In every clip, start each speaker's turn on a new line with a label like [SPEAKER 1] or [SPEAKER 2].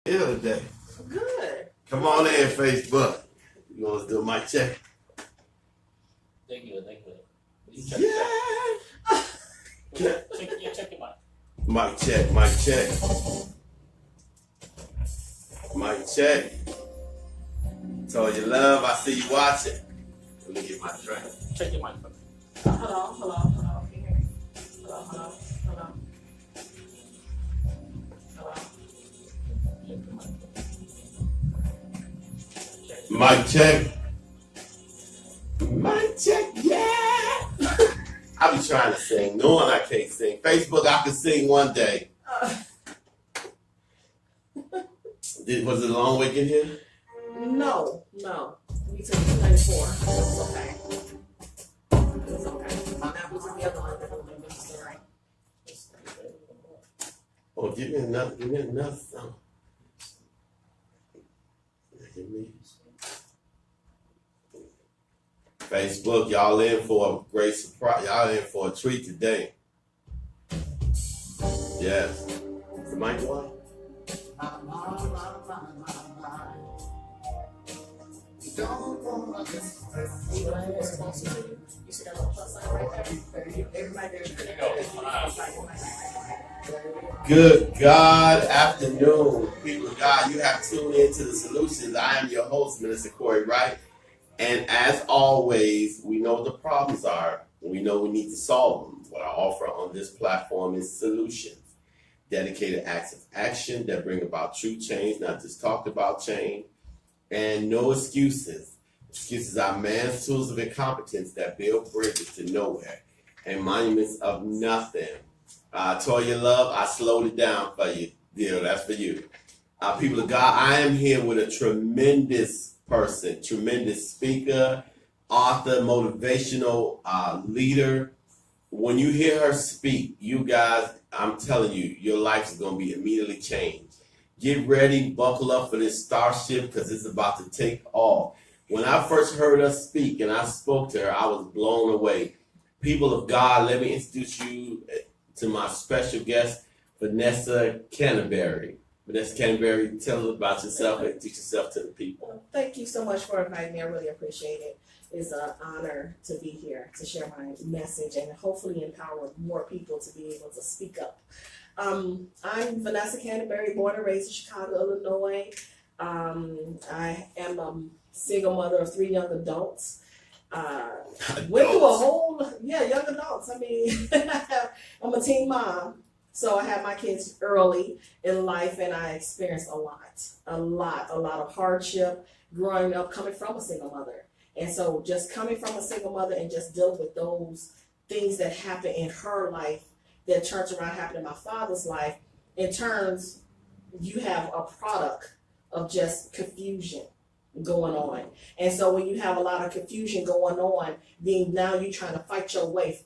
[SPEAKER 1] Here today.
[SPEAKER 2] Good.
[SPEAKER 1] Come on in, Facebook. You want to do a mic check?
[SPEAKER 3] Thank you.
[SPEAKER 1] Yeah.
[SPEAKER 3] Check your mic.
[SPEAKER 1] Mic check, mic check. Mic check. Told you love, I see you watching. Let me get my drink.
[SPEAKER 3] Check your mic.
[SPEAKER 2] Hello. Can you hear me? Hello.
[SPEAKER 1] Mic check. Mic check, yeah. I be trying to sing, knowing I can't sing. Facebook, I can sing one day. Was it a long way getting here?
[SPEAKER 2] No. We took 294. It was okay. My map was in the other one. It was all right.
[SPEAKER 1] Oh, give me another song. Give me. Facebook, y'all in for a great surprise. Y'all in for a treat today. Yes. Is the mic on? Good God afternoon, people of God. You have tuned into The Solutions. I am your host, Minister Correy, Wright. And as always, we know what the problems are. We know we need to solve them. What I offer on this platform is solutions. Dedicated acts of action that bring about true change, not just talked about change. And no excuses. Excuses are man's tools of incompetence that build bridges to nowhere and monuments of nothing. Toya Love, I slowed it down for you. Deal, that's for you. People of God, I am here with a tremendous person, tremendous speaker, author, motivational leader. When you hear her speak, you guys, I'm telling you, your life is going to be immediately changed. Get ready, buckle up for this starship because it's about to take off. When I first heard her speak and I spoke to her, I was blown away. People of God, let me introduce you to my special guest, Vanessa Canteberry. Vanessa Canteberry, tell us about yourself and introduce yourself to the people.
[SPEAKER 2] Well, thank you so much for inviting me. I really appreciate it. It's an honor to be here to share my message and hopefully empower more people to be able to speak up. I'm Vanessa Canteberry, born and raised in Chicago, Illinois. I am a single mother of 3 young adults. Went through a whole, young adults. I mean, I'm a teen mom. So I had my kids early in life and I experienced a lot of hardship growing up, coming from a single mother. And so just coming from a single mother and just dealing with those things that happened in her life that turns around happened in my father's life, in turns you have a product of just confusion going on. And so when you have a lot of confusion going on, then now you're trying to fight your way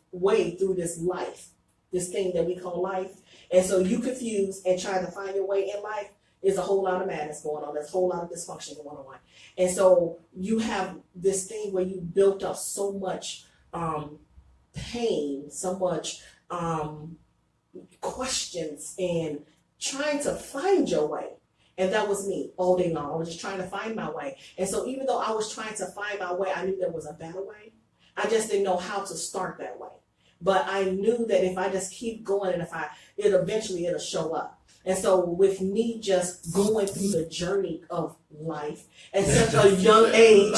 [SPEAKER 2] through this life, this thing that we call life. And so you confused and trying to find your way in life is a whole lot of madness going on. There's a whole lot of dysfunction going on. And so you have this thing where you built up so much pain, so much questions and trying to find your way. And that was me all day long. I was just trying to find my way. And so even though I was trying to find my way, I knew there was a better way. I just didn't know how to start that way. But I knew that if I just keep going and it'll show up. And so with me just going through the journey of life at such a young age,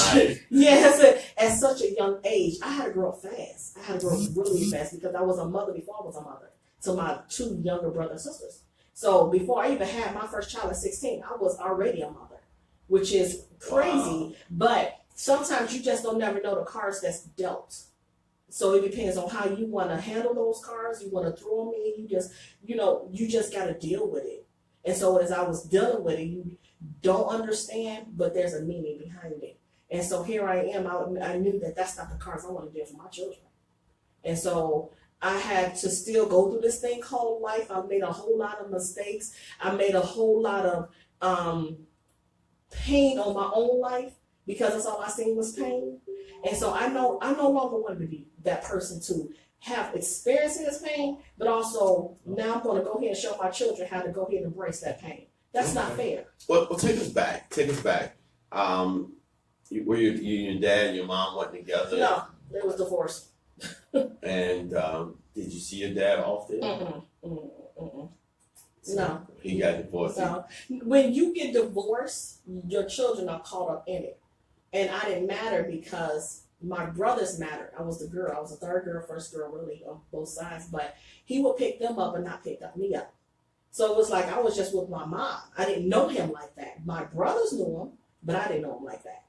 [SPEAKER 2] at such a young age, I had to grow up fast. I had to grow up really fast because I was a mother before I was a mother to my 2 younger brothers and sisters. So before I even had my first child at 16, I was already a mother, which is crazy. Wow. But sometimes you just don't never know the cards that's dealt. So it depends on how you want to handle those cards. You want to throw them in. You just got to deal with it. And so as I was dealing with it, you don't understand, but there's a meaning behind it. And so here I am. I knew that that's not the cards I want to deal for my children. And so I had to still go through this thing called life. I made a whole lot of mistakes. I made a whole lot of pain on my own life because that's all I seen was pain. And so I no longer wanted to be that person to have experienced this pain, but also now I'm going to go ahead and show my children how to go ahead and embrace that pain. That's not fair.
[SPEAKER 1] Well, take us back. Take us back. Were you and your dad and your mom went together?
[SPEAKER 2] No, they was divorced.
[SPEAKER 1] And did you see your dad often?
[SPEAKER 2] No.
[SPEAKER 1] He got divorced.
[SPEAKER 2] No. When you get divorced, your children are caught up in it. And I didn't matter because my brothers mattered. I was the girl. I was the third girl, first girl, really, on both sides. But he would pick them up and not pick up me up. So it was like I was just with my mom. I didn't know him like that. My brothers knew him, but I didn't know him like that.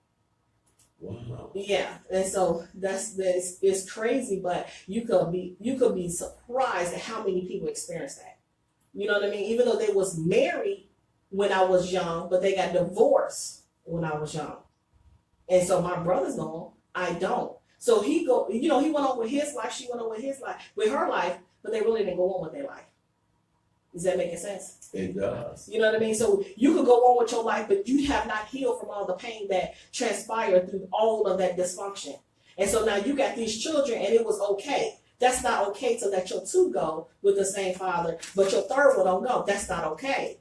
[SPEAKER 1] Wow.
[SPEAKER 2] Yeah, and so it's crazy, but you could be surprised at how many people experience that. You know what I mean? Even though they was married when I was young, but they got divorced when I was young. And so my brothers know him, I don't. So he went on with his life, she went on with her life, but they really didn't go on with their life. Is that making sense?
[SPEAKER 1] It does.
[SPEAKER 2] You know what I mean? So you could go on with your life, but you have not healed from all the pain that transpired through all of that dysfunction. And so now you got these children and it was okay. That's not okay to let your two go with the same father, but your third one don't go. That's not okay.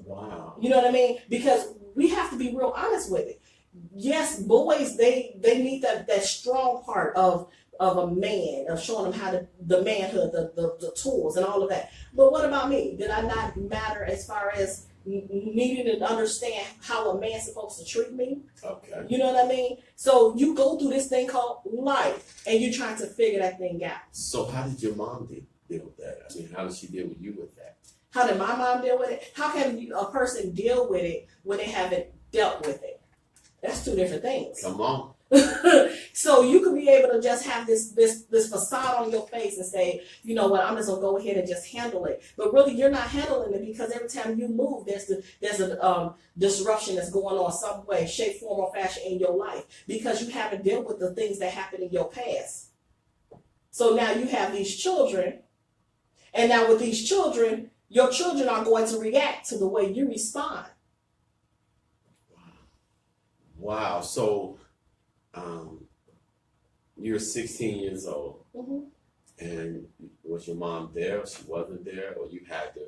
[SPEAKER 1] Wow.
[SPEAKER 2] You know what I mean? Because we have to be real honest with it. Yes, boys, they need that strong part of a man, of showing them how to, the manhood, the tools and all of that. But what about me? Did I not matter as far as needing to understand how a man's supposed to treat me?
[SPEAKER 1] Okay.
[SPEAKER 2] You know what I mean? So you go through this thing called life and you're trying to figure that thing out.
[SPEAKER 1] So how did your mom deal with that? I mean, how did she deal with you with that?
[SPEAKER 2] How did my mom deal with it? How can a person deal with it when they haven't dealt with it? That's two different things.
[SPEAKER 1] Come on.
[SPEAKER 2] So you could be able to just have this facade on your face and say, you know what, I'm just gonna go ahead and just handle it. But really, you're not handling it because every time you move, there's a disruption that's going on some way, shape, form, or fashion in your life because you haven't dealt with the things that happened in your past. So now you have these children, and now with these children, your children are going to react to the way you respond.
[SPEAKER 1] Wow. So you're 16 years old, and was your mom there, or she wasn't there, or you had to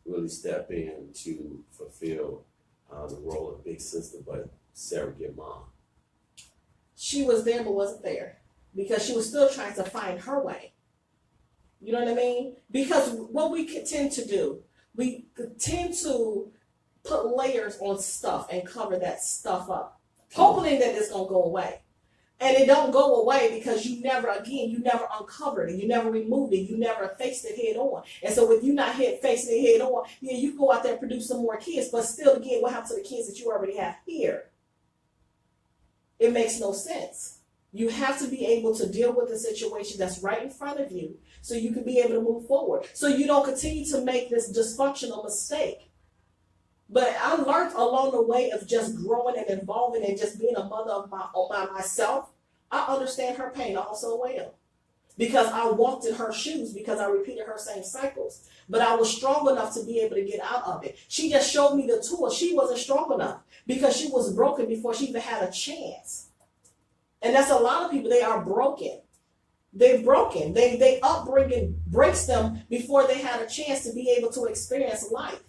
[SPEAKER 1] really step in to fulfill the role of big sister, but surrogate mom?
[SPEAKER 2] She was there but wasn't there because she was still trying to find her way. You know what I mean? Because what we tend to do, we tend to put layers on stuff and cover that stuff up, hoping that it's going to go away. And it don't go away because you never uncovered it. You never removed it. You never faced it head on. And so with you not facing it head on, yeah, you go out there and produce some more kids. But still, again, what happened to the kids that you already have here? It makes no sense. You have to be able to deal with the situation that's right in front of you so you can be able to move forward. So you don't continue to make this dysfunctional mistake. But I learned along the way of just growing and evolving and just being a mother by myself. I understand her pain also well because I walked in her shoes because I repeated her same cycles. But I was strong enough to be able to get out of it. She just showed me the tools. She wasn't strong enough because she was broken before she even had a chance. And that's a lot of people. They are broken. They're broken. They upbringing breaks them before they had a chance to be able to experience life.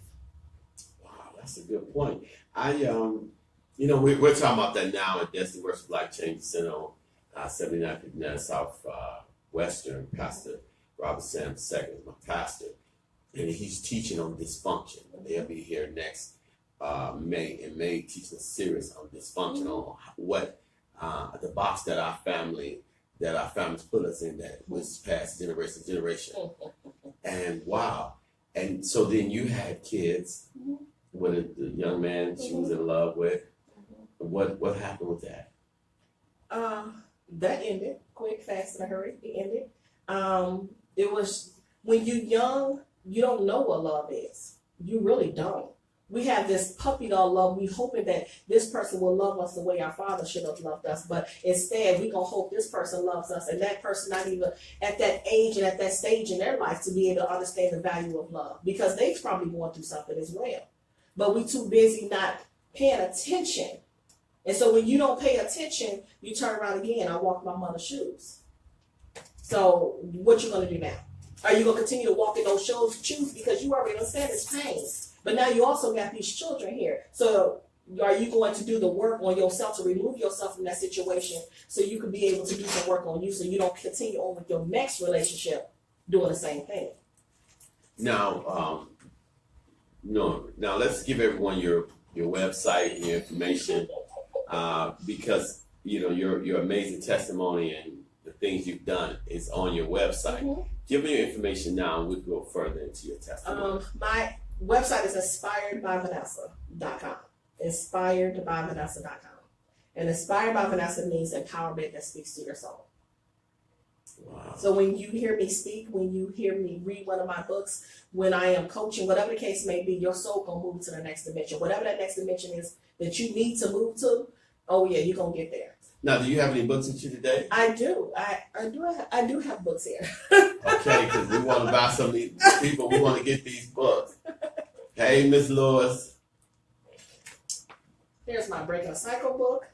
[SPEAKER 1] That's a good point. We're talking about that now at Destiny Works Life Change Center on 7959 South Western. Pastor Robert Sam II is my pastor, and he's teaching on dysfunction. They'll be here next May teaching a series on dysfunction, on what the box that our families put us in that was passed generation to generation. And wow. And so then you had kids with the young man she was in love with. What happened with that?
[SPEAKER 2] That ended quick, fast, in a hurry. It ended. It was when you're young, you don't know what love is. You really don't. We have this puppy dog love. We hoping that this person will love us the way our father should have loved us, but instead we gonna hope this person loves us, and that person not even at that age and at that stage in their life to be able to understand the value of love because they've probably going through something as well. But we too busy not paying attention. And so when you don't pay attention, you turn around again. I walk my mother's shoes. So what you gonna do now? Are you gonna continue to walk in those shoes because you already understand this pain? But now you also got these children here. So are you going to do the work on yourself to remove yourself from that situation so you can be able to do some work on you so you don't continue on with your next relationship doing the same thing?
[SPEAKER 1] Now, now let's give everyone your website and your information, because your amazing testimony and the things you've done is on your website.
[SPEAKER 2] Mm-hmm.
[SPEAKER 1] Give me your information now, and we'll go further into your testimony.
[SPEAKER 2] My website is InspiredByVanessa.com. InspiredByVanessa.com. And Inspired by Vanessa means empowerment that speaks to your soul.
[SPEAKER 1] Wow.
[SPEAKER 2] So when you hear me speak, when you hear me read one of my books, when I am coaching, whatever the case may be, your soul gonna move to the next dimension. Whatever that next dimension is that you need to move to, oh yeah, you're gonna get there.
[SPEAKER 1] Now, do you have any books with you today?
[SPEAKER 2] I do. I do have books here.
[SPEAKER 1] Okay, because we want to buy some of these people. We want to get these books. Hey, Miss Lewis.
[SPEAKER 2] Here's my Breaking a Cycle book.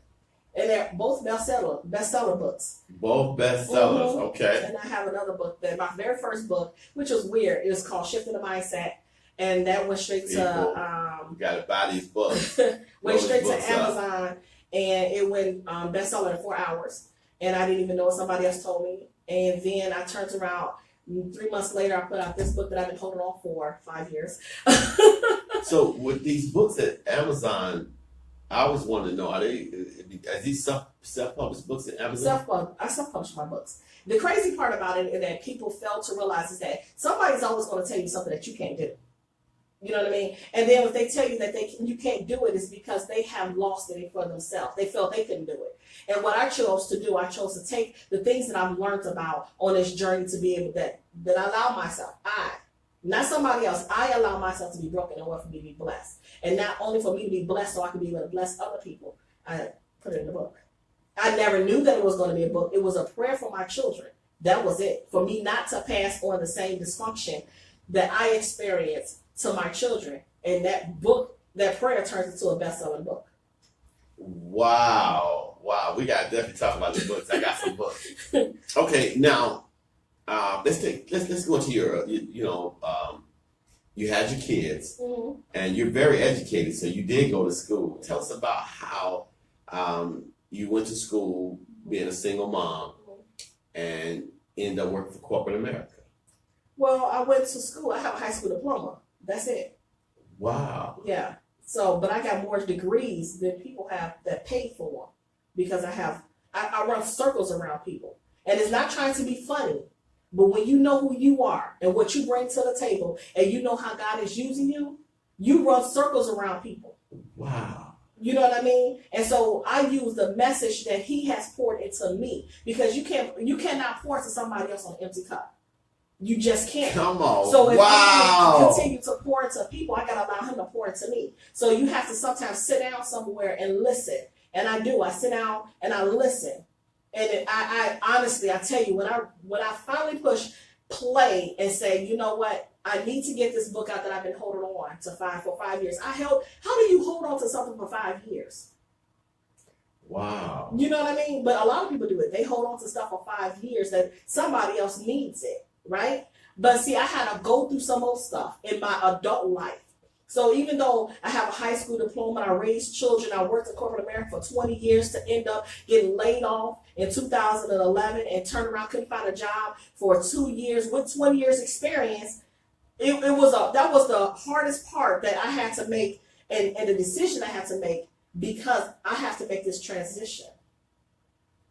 [SPEAKER 2] And they're both bestseller books.
[SPEAKER 1] Both bestsellers, okay.
[SPEAKER 2] And I have another book, that my very first book, which was weird. It was called Shifting the Mindset. And that went straight
[SPEAKER 1] People,
[SPEAKER 2] to
[SPEAKER 1] you gotta buy these books.
[SPEAKER 2] went straight to Amazon, and it went bestseller in 4 hours. And I didn't even know what somebody else told me. And then I turned around 3 months later, I put out this book that I've been holding on for 5 years.
[SPEAKER 1] So with these books at Amazon, I always want to know, are these self-published books at Amazon?
[SPEAKER 2] I self-publish my books. The crazy part about it and that people fail to realize is that somebody's always going to tell you something that you can't do. You know what I mean? And then if they tell you that you can't do it, it's because they have lost it for themselves. They felt they couldn't do it. And what I chose to do, I chose to take the things that I've learned about on this journey to be able that I allow myself, not somebody else, I allow myself to be broken in order for me to be blessed. And not only for me to be blessed so I can be able to bless other people, I put it in the book. I never knew that it was going to be a book. It was a prayer for my children. That was it. For me not to pass on the same dysfunction that I experienced to my children. And that book, that prayer turns into a best-selling book.
[SPEAKER 1] Wow. We got to definitely talk about the books. I got some books. Okay, now, let's go into your, you had your kids,
[SPEAKER 2] Mm-hmm.
[SPEAKER 1] and you're very educated, so you did go to school. Tell us about how you went to school, being a single mom, and ended up working for corporate America.
[SPEAKER 2] Well, I went to school. I have a high school diploma. That's it.
[SPEAKER 1] Wow.
[SPEAKER 2] Yeah. So, but I got more degrees than people have that pay for, because I run circles around people. And it's not trying to be funny. But when you know who you are and what you bring to the table, and you know how God is using you, you run circles around people.
[SPEAKER 1] Wow.
[SPEAKER 2] You know what I mean? And so I use the message that He has poured into me, because you cannot pour into somebody else on an empty cup. You just can't.
[SPEAKER 1] Come on.
[SPEAKER 2] So if
[SPEAKER 1] wow.
[SPEAKER 2] I continue to pour into people, I gotta allow Him to pour into me. So you have to sometimes sit down somewhere and listen. And I do. I sit down and I listen. And I honestly, I tell you, when I finally push play and say, you know what, I need to get this book out that I've been holding on to for 5 years. How do you hold on to something for 5 years?
[SPEAKER 1] Wow.
[SPEAKER 2] You know what I mean? But a lot of people do it. They hold on to stuff for 5 years that somebody else needs it, right? But see, I had to go through some old stuff in my adult life. So even though I have a high school diploma, I raised children, I worked in corporate America for 20 years to end up getting laid off in 2011 and turned around, couldn't find a job for 2 years with 20 years experience. That was the hardest part that I had to make, and the decision I had to make, because I have to make this transition.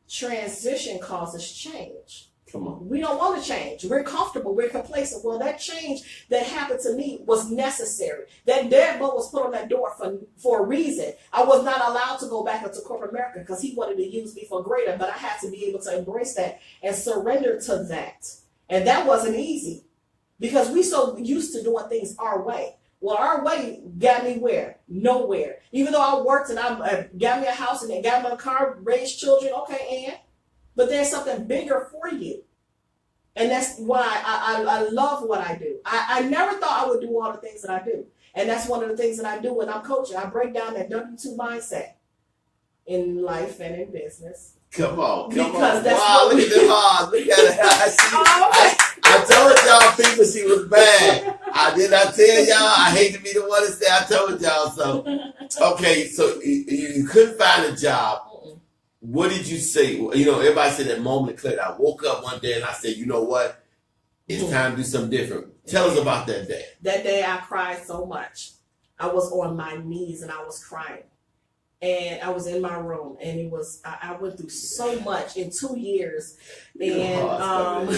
[SPEAKER 2] Transition causes change.
[SPEAKER 1] Come on.
[SPEAKER 2] We don't want to change. We're comfortable. We're complacent. Well, that change that happened to me was necessary. That deadbolt was put on that door for a reason. I was not allowed to go back into corporate America because He wanted to use me for greater, but I had to be able to embrace that and surrender to that. And that wasn't easy, because we so used to doing things our way. Well, our way got me where? Nowhere. Even though I worked and I got me a house and then got me a car, raised children, okay, and but there's something bigger for you. And that's why I love what I do. I never thought I would do all the things that I do. And that's one of the things that I do when I'm coaching. I break down that W-2 mindset in life and in business.
[SPEAKER 1] Come on.
[SPEAKER 2] Because that's
[SPEAKER 1] wow,
[SPEAKER 2] what
[SPEAKER 1] look at the hard. Look at it. I I told y'all people she was bad. I did not tell y'all. I hate to be the one to say I told y'all. So, okay, so you couldn't find a job. What did you say? You know, everybody said that moment cleared. I woke up one day and I said, you know what? It's time to do something different. Tell us about that day.
[SPEAKER 2] That day I cried so much. I was on my knees and I was crying. And I was in my room, and it was I went through so much in 2 years, and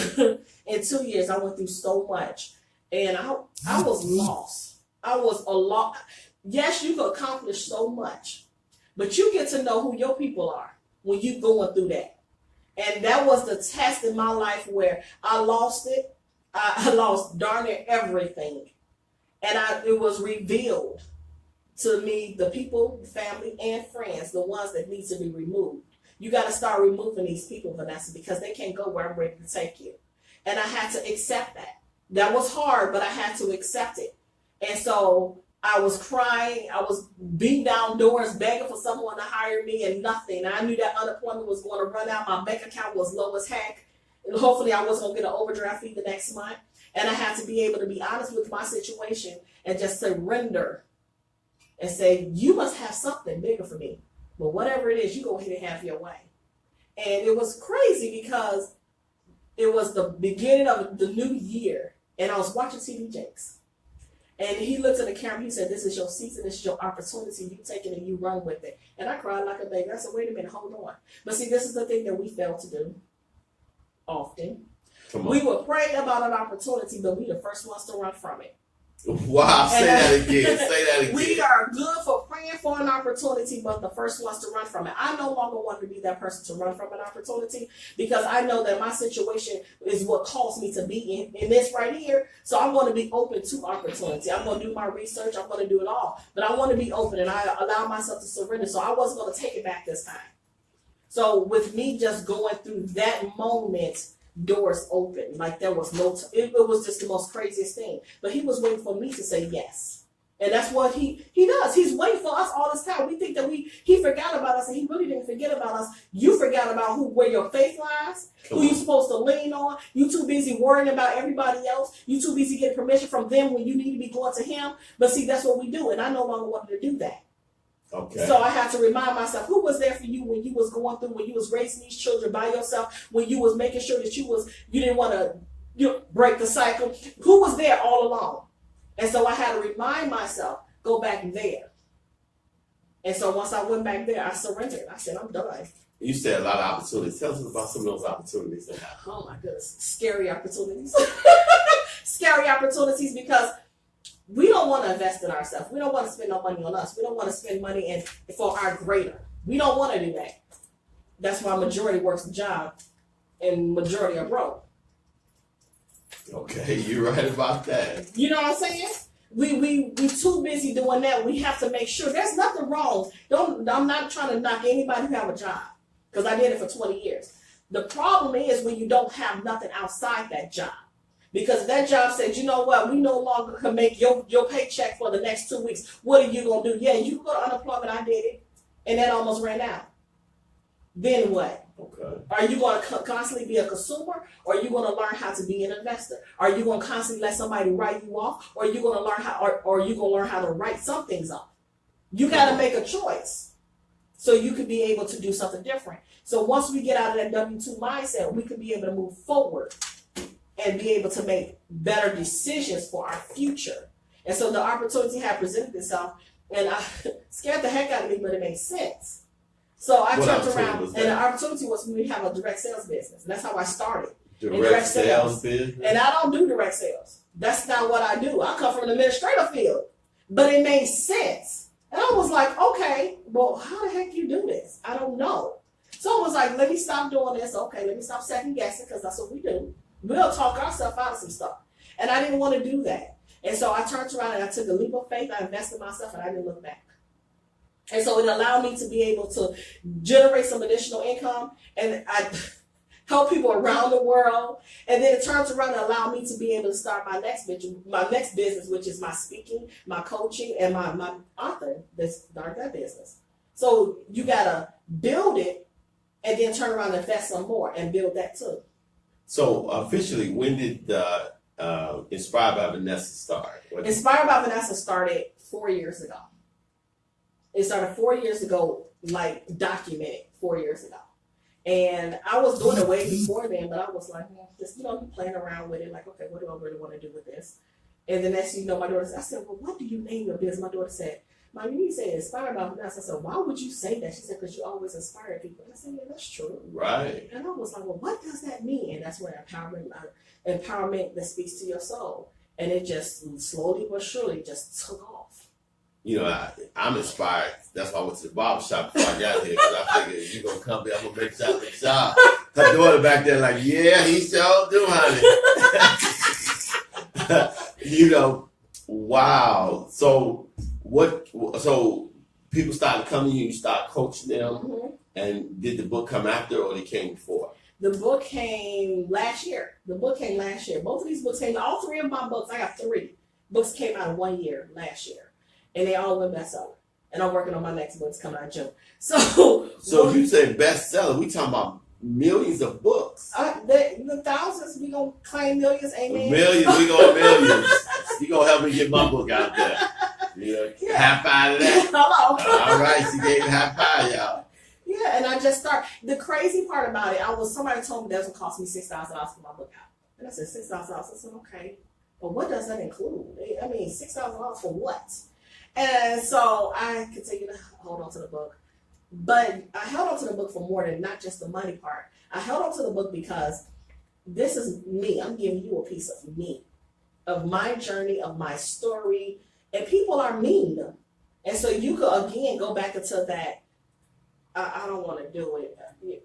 [SPEAKER 2] in 2 years I went through so much, and I was lost. I was a lot. Yes, you can accomplish so much, but you get to know who your people are when you going through that, and that was the test in my life where I lost it. I lost darn near everything, and it was revealed to me, the people, family, and friends, the ones that need to be removed. You got to start removing these people, Vanessa, because they can't go where I'm ready to take you. And I had to accept that. That was hard, but I had to accept it. And so I was crying. I was beating down doors, begging for someone to hire me, and nothing. I knew that unemployment was going to run out. My bank account was low as heck. And hopefully I was going to get an overdraft fee the next month. And I had to be able to be honest with my situation and just surrender and say, you must have something bigger for me. But whatever it is, you go ahead and have your way. And it was crazy because it was the beginning of the new year. And I was watching TV Jakes. And he looked at the camera. He said, this is your season. This is your opportunity. You take it and you run with it. And I cried like a baby. I said, wait a minute, hold on. But see, this is the thing that we fail to do often. We will pray about an opportunity, but we the first ones to run from it.
[SPEAKER 1] Wow, say that again. Say that again.
[SPEAKER 2] We are good for praying for an opportunity, but the first ones to run from it. I no longer want to be that person to run from an opportunity because I know that my situation is what caused me to be in this right here. So I'm going to be open to opportunity. I'm going to do my research. I'm going to do it all. But I want to be open, and I allow myself to surrender. So I wasn't going to take it back this time. So with me just going through that moment, doors open. Like there was no, it was just the most craziest thing. But he was waiting for me to say yes. And that's what he does. He's waiting for us all this time. We think that he forgot about us, and he really didn't forget about us. You forgot about where your faith lies, who you're supposed to lean on. You too busy worrying about everybody else. You too busy getting permission from them when you need to be going to him. But see, that's what we do. And I no longer wanted to do that.
[SPEAKER 1] Okay.
[SPEAKER 2] So I had to remind myself, who was there for you when you was going through, when you was raising these children by yourself, when you was making sure that you didn't want to break the cycle. Who was there all along? And so I had to remind myself, go back there. And so once I went back there, I surrendered. I said, I'm done.
[SPEAKER 1] You said a lot of opportunities. Tell us about some of those opportunities.
[SPEAKER 2] Oh my goodness. Scary opportunities. Scary opportunities because we don't want to invest in ourselves. We don't want to spend no money on us. We don't want to spend money for our greater. We don't want to do that. That's why majority works the job and majority are broke.
[SPEAKER 1] Okay, you're right about that.
[SPEAKER 2] You know what I'm saying? We too busy doing that. We have to make sure there's nothing wrong. I'm not trying to knock anybody who have a job because I did it for 20 years. The problem is when you don't have nothing outside that job. Because that job said, you know what, we no longer can make your paycheck for the next 2 weeks. What are you going to do? Yeah, you can go to unemployment. I did it. And that almost ran out. Then what?
[SPEAKER 1] Okay.
[SPEAKER 2] Are you going to constantly be a consumer, or are you going to learn how to be an investor? Are you going to constantly let somebody write you off, or are you going to learn or are you going to learn how to write some things off? You got to make a choice so you can be able to do something different. So once we get out of that W-2 mindset, we can be able to move forward and be able to make better decisions for our future. And so the opportunity had presented itself, and I scared the heck out of me, but it made sense. So I turned around, and the opportunity was for me to have a direct sales business. And that's how I started.
[SPEAKER 1] Direct sales business?
[SPEAKER 2] And I don't do direct sales. That's not what I do. I come from the administrative field. But it made sense. And I was like, okay, well, how the heck you do this? I don't know. So I was like, let me stop doing this. Okay, let me stop second guessing, because that's what we do. We'll talk ourselves out of some stuff. And I didn't want to do that. And so I turned around and I took a leap of faith. I invested in myself, and I didn't look back. And so it allowed me to be able to generate some additional income, and I help people around the world. And then it turns around and allowed me to be able to start my next business, which is my speaking, my coaching, and my author. Start that business. So you gotta build it, and then turn around and invest some more and build that too.
[SPEAKER 1] So officially, when did Inspired by Vanessa start?
[SPEAKER 2] Inspired by Vanessa started 4 years ago. It started 4 years ago, like documented 4 years ago. And I was doing it way before then, but I was like, just, playing around with it. Like, okay, what do I really want to do with this? And the next thing you know, my daughter said, I said, well, what do you name your business? My daughter said, Mom, you need to say Inspired by Vanessa. I said, why would you say that? She said, because you always inspire people. And I said, yeah, that's true.
[SPEAKER 1] Right.
[SPEAKER 2] And I was like, well, what does that mean? And that's where empowerment that speaks to your soul. And it just slowly but surely just took off.
[SPEAKER 1] I'm inspired. That's why I went to the barber shop before I got here, because I figured you're going to come here, I'm going to make something shop. Her daughter back there like, yeah, he sure do, honey. Wow. So people started coming to you start coaching them,
[SPEAKER 2] Mm-hmm.
[SPEAKER 1] and did the book come after or they came before?
[SPEAKER 2] The book came last year. Both of these books came, all three of my books, I have 3 books came out in 1 year last year. And they all went bestseller. And I'm working on my next book. It's coming out in June. So
[SPEAKER 1] you say bestseller, we talking about millions of books.
[SPEAKER 2] The thousands, we gonna claim millions, amen.
[SPEAKER 1] Millions, we going millions. You gonna help me get my book out there.
[SPEAKER 2] Yeah.
[SPEAKER 1] High five to that.
[SPEAKER 2] Hello.
[SPEAKER 1] All right, she gave me high five, y'all.
[SPEAKER 2] Yeah, and I just start. The crazy part about it, somebody told me that would cost me $6,000 for my book out. And I said, $6,000. I said, okay. But what does that include? I mean, $6,000 for what? And so I continue to hold on to the book. But I held on to the book for more than not just the money part. I held on to the book because this is me. I'm giving you a piece of me, of my journey, of my story. And people are mean. And so you could, again, go back into that, I don't want to do it.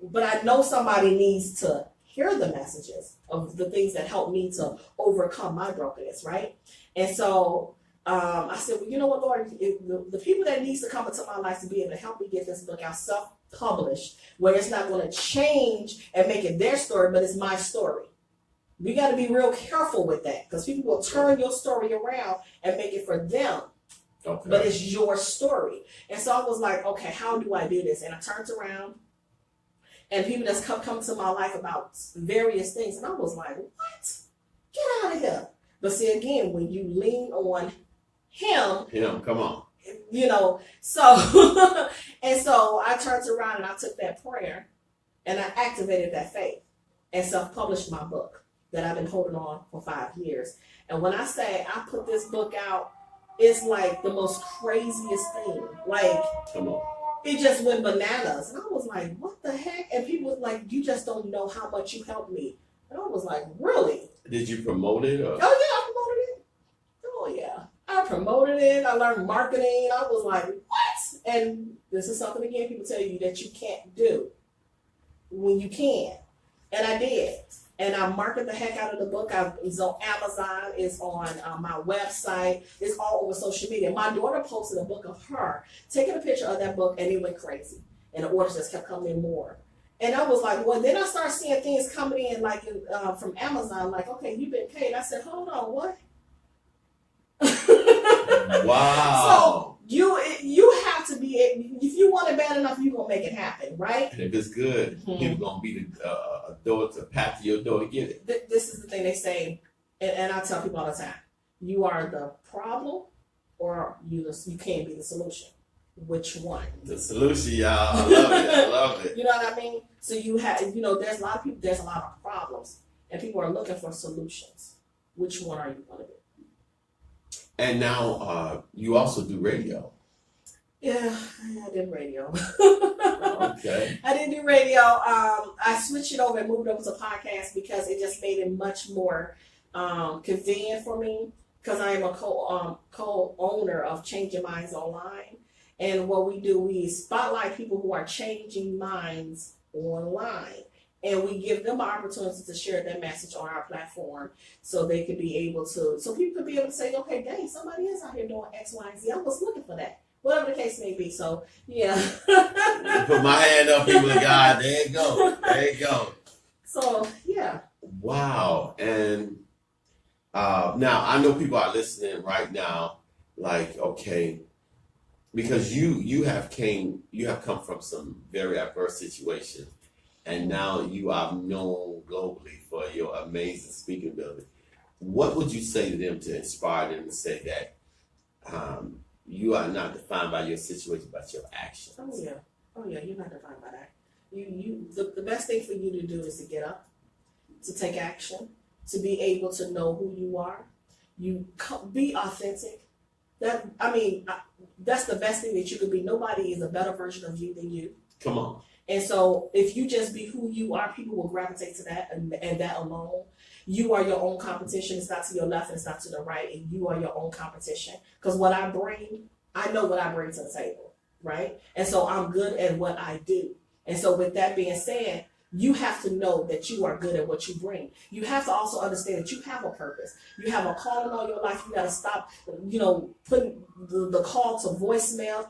[SPEAKER 2] But I know somebody needs to hear the messages of the things that help me to overcome my brokenness, right? And so I said, well, you know what, Lord, the people that needs to come into my life to be able to help me get this book out self-published, where it's not going to change and make it their story, but it's my story. We got to be real careful with that, because people will turn your story around and make it for them. Okay. But it's your story. And so I was like, okay, how do I do this? And I turned around, and people just come to my life about various things. And I was like, what? Get out of here. But see, again, when you lean on him,
[SPEAKER 1] come on.
[SPEAKER 2] So and so I turned around and I took that prayer and I activated that faith and self-published my book that I've been holding on for 5 years. And when I say I put this book out, it's like the most craziest thing. Like, come on. It just went bananas. And I was like, what the heck? And people was like, you just don't know how much you helped me. And I was like, really?
[SPEAKER 1] Did you promote it? Or?
[SPEAKER 2] Oh, yeah, I promoted it. Oh, yeah. I promoted it. I learned marketing. I was like, what? And this is something, again, people tell you that you can't do when you can. And I did. And I marketed the heck out of the book. It's on Amazon. It's on my website. It's all over social media. My daughter posted a book of her taking a picture of that book, and it went crazy. And the orders just kept coming in more. And I was like, well, then I started seeing things coming in like from Amazon, like, okay, you've been paid. I said, hold on, what?
[SPEAKER 1] Wow.
[SPEAKER 2] So you have to be, if you want it bad enough, you're going to make it happen, right?
[SPEAKER 1] And if it's good, people going to be the door to pat to your door to get it.
[SPEAKER 2] This is the thing they say, and I tell people all the time, you are the problem or you can't be the solution. Which one?
[SPEAKER 1] The solution, y'all. I love it. I love it.
[SPEAKER 2] You know what I mean? So you have, there's a lot of people, there's a lot of problems, and people are looking for solutions. Which one are you going to be?
[SPEAKER 1] And now you also do radio.
[SPEAKER 2] Yeah, I did radio.
[SPEAKER 1] Okay.
[SPEAKER 2] I didn't do radio. I switched it over and moved over to podcast because it just made it much more convenient for me, because I am a co-owner of Changing Minds Online. And what we do, we spotlight people who are changing minds online. And we give them an opportunity to share their message on our platform so they could be able to, so people could be able to say, okay, dang, somebody is out here doing X, Y, and Z. I was looking for that. Whatever the case may be. So, yeah.
[SPEAKER 1] Put my hand up, people of God. There you go. There you go.
[SPEAKER 2] So, yeah.
[SPEAKER 1] Wow. And now I know people are listening right now, like, okay, because you have come from some very adverse situations, and now you are known globally for your amazing speaking ability. What would you say to them to inspire them to say that you are not defined by your situation, but your actions?
[SPEAKER 2] Oh yeah, you're not defined by that. The best thing for you to do is to get up, to take action, to be able to know who you are. Be authentic. That's the best thing that you could be. Nobody is a better version of you than you.
[SPEAKER 1] Come on.
[SPEAKER 2] And so if you just be who you are, people will gravitate to that, and that alone. You are your own competition. It's not to your left and it's not to the right, and you are your own competition. Because what I bring, I know what I bring to the table, right? And so I'm good at what I do. And so with that being said, you have to know that you are good at what you bring. You have to also understand that you have a purpose. You have a calling on your life. You got to stop, putting the call to voicemail,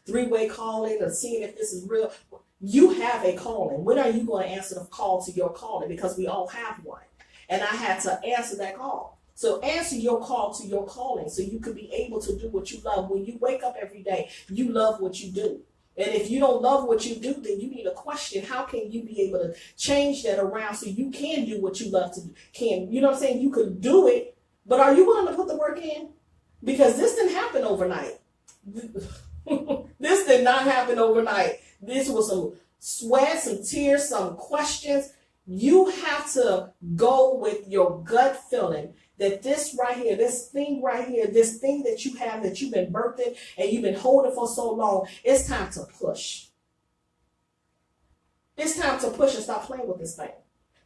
[SPEAKER 2] three-way calling, or seeing if this is real. You have a calling. When are you going to answer the call to your calling? Because we all have one. And I had to answer that call. So answer your call to your calling so you could be able to do what you love. When you wake up every day, you love what you do. And if you don't love what you do, then you need to question how can you be able to change that around so you can do what you love to do. You know what I'm saying? You could do it, but are you willing to put the work in? Because this didn't happen overnight. This did not happen overnight. This was some sweat, some tears, some questions. You have to go with your gut feeling that this right here, this thing right here, this thing that you have that you've been birthing and you've been holding for so long, it's time to push. It's time to push and stop playing with this thing.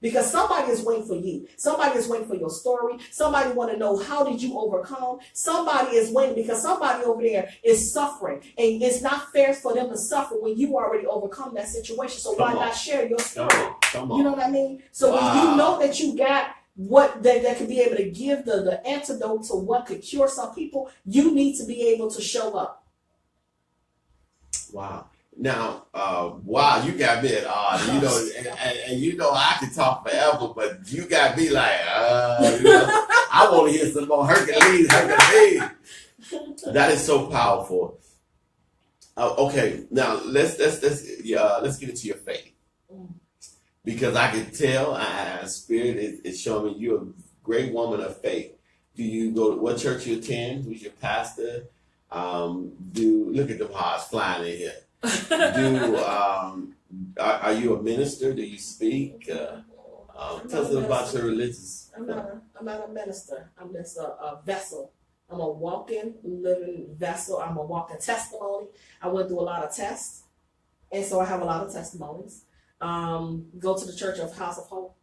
[SPEAKER 2] Because somebody is waiting for you. Somebody is waiting for your story. Somebody want to know, how did you overcome? Somebody is waiting because somebody over there is suffering. And it's not fair for them to suffer when you already overcome that situation. So why not share your story?
[SPEAKER 1] Come on.
[SPEAKER 2] You know what I mean? So when you know that you got what that could be able to give the antidote to what could cure some people, you need to be able to show up.
[SPEAKER 1] Wow. Now, you got me at and I can talk forever, but you got me like, I want to hear some more Hercules. That is so powerful. Okay, now let's get into your faith, because I can tell, Spirit is showing me you're a great woman of faith. Do you go to what church you attend? Who's your pastor? Look at the hearts flying in here. Are you a minister? Do you speak? Tell us about your religious.
[SPEAKER 2] I'm not a minister. I'm just a vessel. I'm a walking, living vessel. I'm a walking testimony. I went through a lot of tests, and so I have a lot of testimonies. Go to the Church of House of Hope.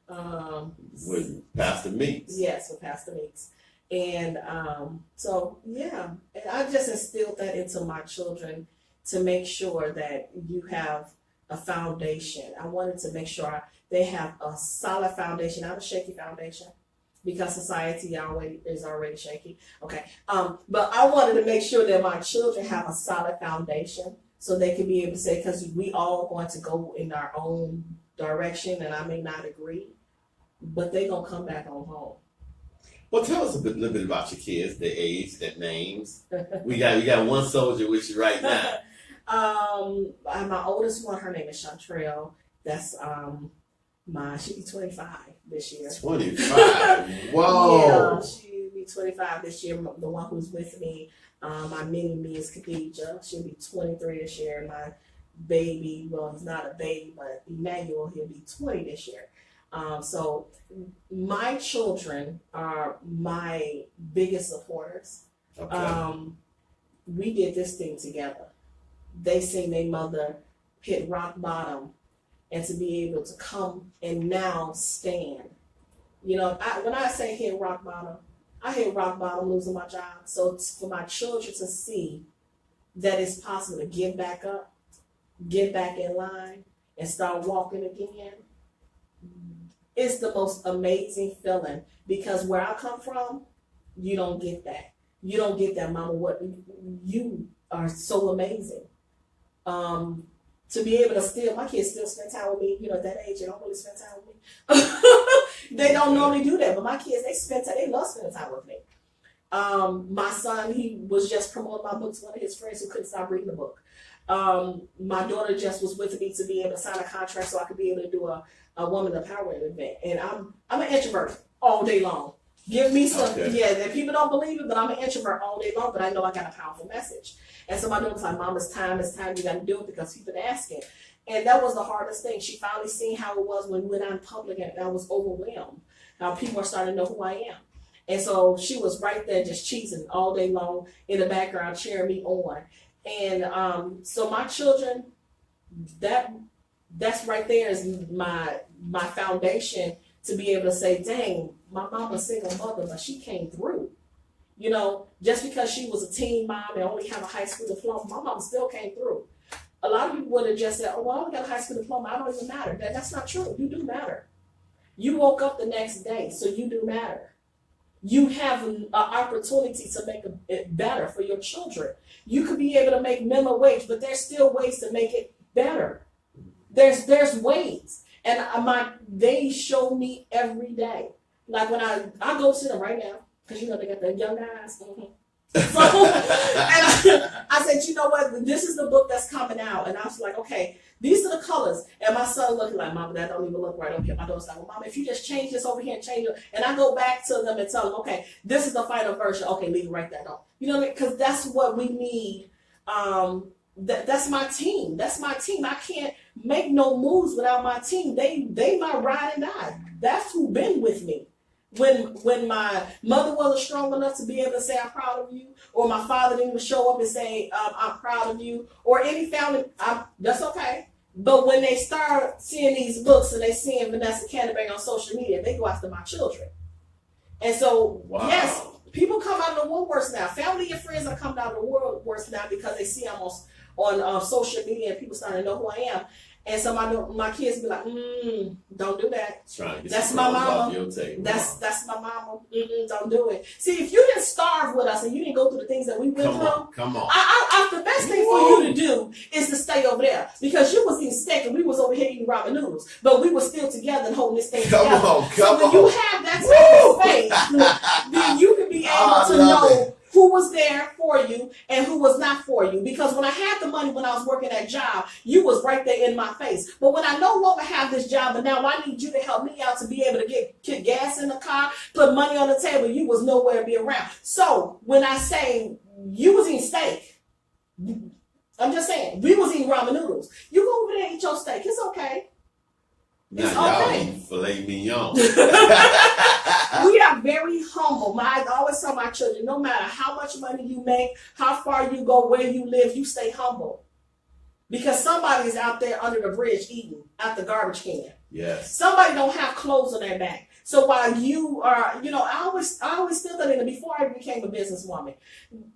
[SPEAKER 1] With Pastor Meeks.
[SPEAKER 2] Yes, with Pastor Meeks. And and I just instilled that into my children to make sure that you have a foundation. I wanted to make sure they have a solid foundation, not a shaky foundation, because society is already shaky. Okay. But I wanted to make sure that my children have a solid foundation so they can be able to say, because we all going to go in our own direction, and I may not agree, but they're going to come back on home.
[SPEAKER 1] Well, tell us a little bit about your kids, their age, their names. We got one soldier with you right now.
[SPEAKER 2] My oldest one, her name is Chantrell. That's she'll be 25 this year. 25. Whoa. Yeah, she'll be 25 this year. The one who's with me, my mini me is Khadija. She'll be 23 this year. My baby, well, he's not a baby, but Emmanuel, he'll be 20 this year. So my children are my biggest supporters.
[SPEAKER 1] Okay.
[SPEAKER 2] We did this thing together. They seen their mother hit rock bottom, and to be able to come and now stand. When I say hit rock bottom, I hit rock bottom losing my job. So for my children to see that it's possible to get back up, get back in line, and start walking again, it's the most amazing feeling, because where I come from, you don't get that. You don't get that, Mama. What you are so amazing. To be able to my kids still spend time with me. At that age, they don't really spend time with me. They don't normally do that, but my kids, they love spending time with me. My son, he was just promoting my book to one of his friends who couldn't stop reading the book. My daughter just was with me to be able to sign a contract so I could be able to do a woman empowerment event. And I'm an introvert all day long. Give me some, that people don't believe it, but I'm an introvert all day long, but I know I got a powerful message. And so my daughter was like, Mom, it's time, you got to do it because people are asking. And that was the hardest thing. She finally seen how it was when we went out in public and I was overwhelmed. Now people are starting to know who I am. And so she was right there just cheesing all day long in the background, cheering me on. And so my children, that's right there is my foundation to be able to say, dang, my mama's a single mother, but she came through. You know, just because she was a teen mom and only have a high school diploma, my mom still came through. A lot of people would have just said, oh, well, I only got a high school diploma, I don't even matter. That's not true. You do matter. You woke up the next day, so you do matter. You have an opportunity to make it better for your children. You could be able to make minimum wage, but there's still ways to make it better. There's ways. And they show me every day. Like when I go to them right now, because you know they got the young guys. So, and I said, you know what? This is the book that's coming out. And I was like, okay, these are the colors. And my son looking like, Mama, that don't even look right. Okay, my daughter's like, well, Mama, if you just change this over here and change it. And I go back to them and tell them, okay, this is the final version. Okay, leave it right there. Don't. You know what I mean? Because that's what we need. That's my team. That's my team. I can't make no moves without my team. They my ride and die. That's who been with me. When my mother wasn't strong enough to be able to say I'm proud of you, or my father didn't even show up and say I'm proud of you, or any family, that's okay. But when they start seeing these books and they seeing Vanessa Canteberry on social media, they go after my children. And so, yes, people come out of the woodworks now. Family and friends are coming out of the woodworks now because they see I'm on social media and people starting to know who I am. And so my kids be like, don't do that. That's my mama. That's my mama. Don't do it. See, if you didn't starve with us and you didn't go through the things that we went through,
[SPEAKER 1] come on.
[SPEAKER 2] The best thing for you to do is to stay over there because you was eating steak and we was over here eating ramen noodles, but we were still together and holding this thing together. So when you have that type of faith, then you can be able to know who was there for you and who was not for you. Because when I had the money when I was working that job, you was right there in my face. But when I no longer have this job, and now I need you to help me out to be able to get gas in the car, put money on the table, you was nowhere to be around. So when I say you was eating steak, I'm just saying, we was eating ramen noodles. You go over there and eat your steak. It's okay. It's
[SPEAKER 1] now
[SPEAKER 2] okay.
[SPEAKER 1] Y'all eat filet mignon.
[SPEAKER 2] We are very humble. I always tell my children, no matter how much money you make, how far you go, where you live, you stay humble. Because somebody is out there under the bridge eating out the garbage can.
[SPEAKER 1] Yes.
[SPEAKER 2] Somebody don't have clothes on their back. So while you are, I always feel that before I became a businesswoman,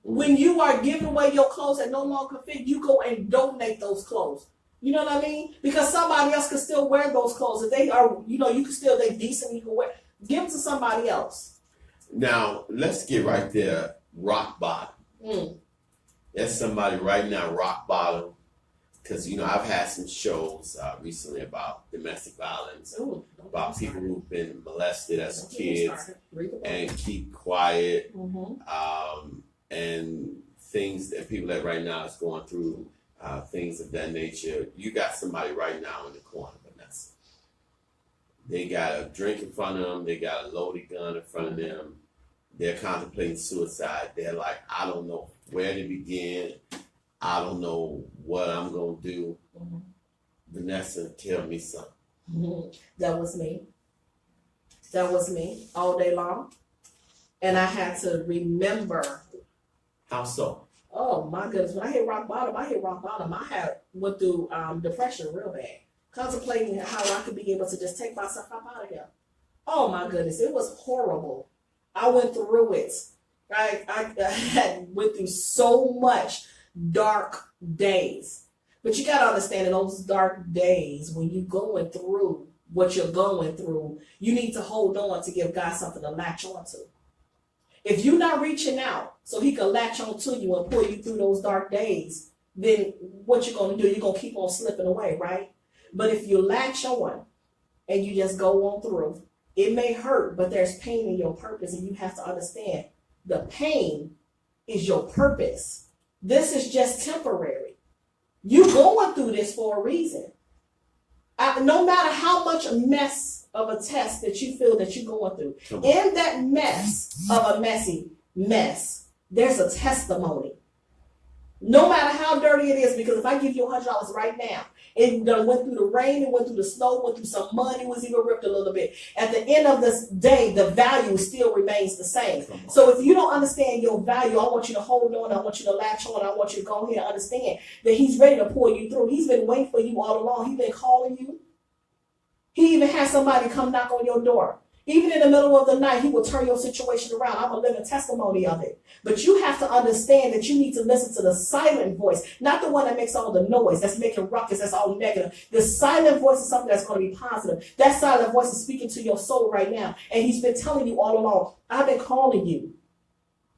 [SPEAKER 2] when you are giving away your clothes that no longer fit, you go and donate those clothes. You know what I mean? Because somebody else can still wear those clothes. If they are, you can still, they decent, you can wear. Give them to somebody else. Now,
[SPEAKER 1] let's get right there. Rock bottom. There's somebody right now, rock bottom. Because, I've had some shows recently about domestic violence, about people who've been molested as kids and keep quiet, and things that people that right now is going through, things of that nature. You got somebody right now in the corner, Vanessa. They got a drink in front of them. They got a loaded gun in front of them. They're contemplating suicide. They're like, I don't know where to begin. I don't know what I'm going to do. Vanessa, tell me something.
[SPEAKER 2] That was me. That was me all day long. And I had to remember.
[SPEAKER 1] How so?
[SPEAKER 2] Oh, my goodness. When I hit rock bottom. I went through depression real bad. Contemplating how I could be able to just take myself up out of here. Oh, my goodness. It was horrible. I went through it. Right? I went through so much dark days. But you got to understand in those dark days, when you're going through what you're going through, you need to hold on to give God something to latch on to. If you're not reaching out so he can latch on to you and pull you through those dark days, then what you're going to do, you're going to keep on slipping away, right? But if you latch on and you just go on through, it may hurt, but there's pain in your purpose, and you have to understand The pain is your purpose. This is just temporary. You going through this for a reason. No matter how much mess of a test that you feel that you're going through, in that mess of a messy mess, there's a testimony. No matter how dirty it is, because if I give you $100 right now, it done went through the rain, it went through the snow, went through some mud, it was even ripped a little bit. At the end of this day, the value still remains the same. So if you don't understand your value, I want you to hold on, I want you to latch on, I want you to go ahead and understand that he's ready to pull you through. He's been waiting for you all along. He's been calling you. He even has somebody come knock on your door. Even in the middle of the night, he will turn your situation around. I'm a living testimony of it. But you have to understand that you need to listen to the silent voice, not the one that makes all the noise, that's making ruckus, that's all negative. The silent voice is something that's going to be positive. That silent voice is speaking to your soul right now. And he's been telling you all along, I've been calling you.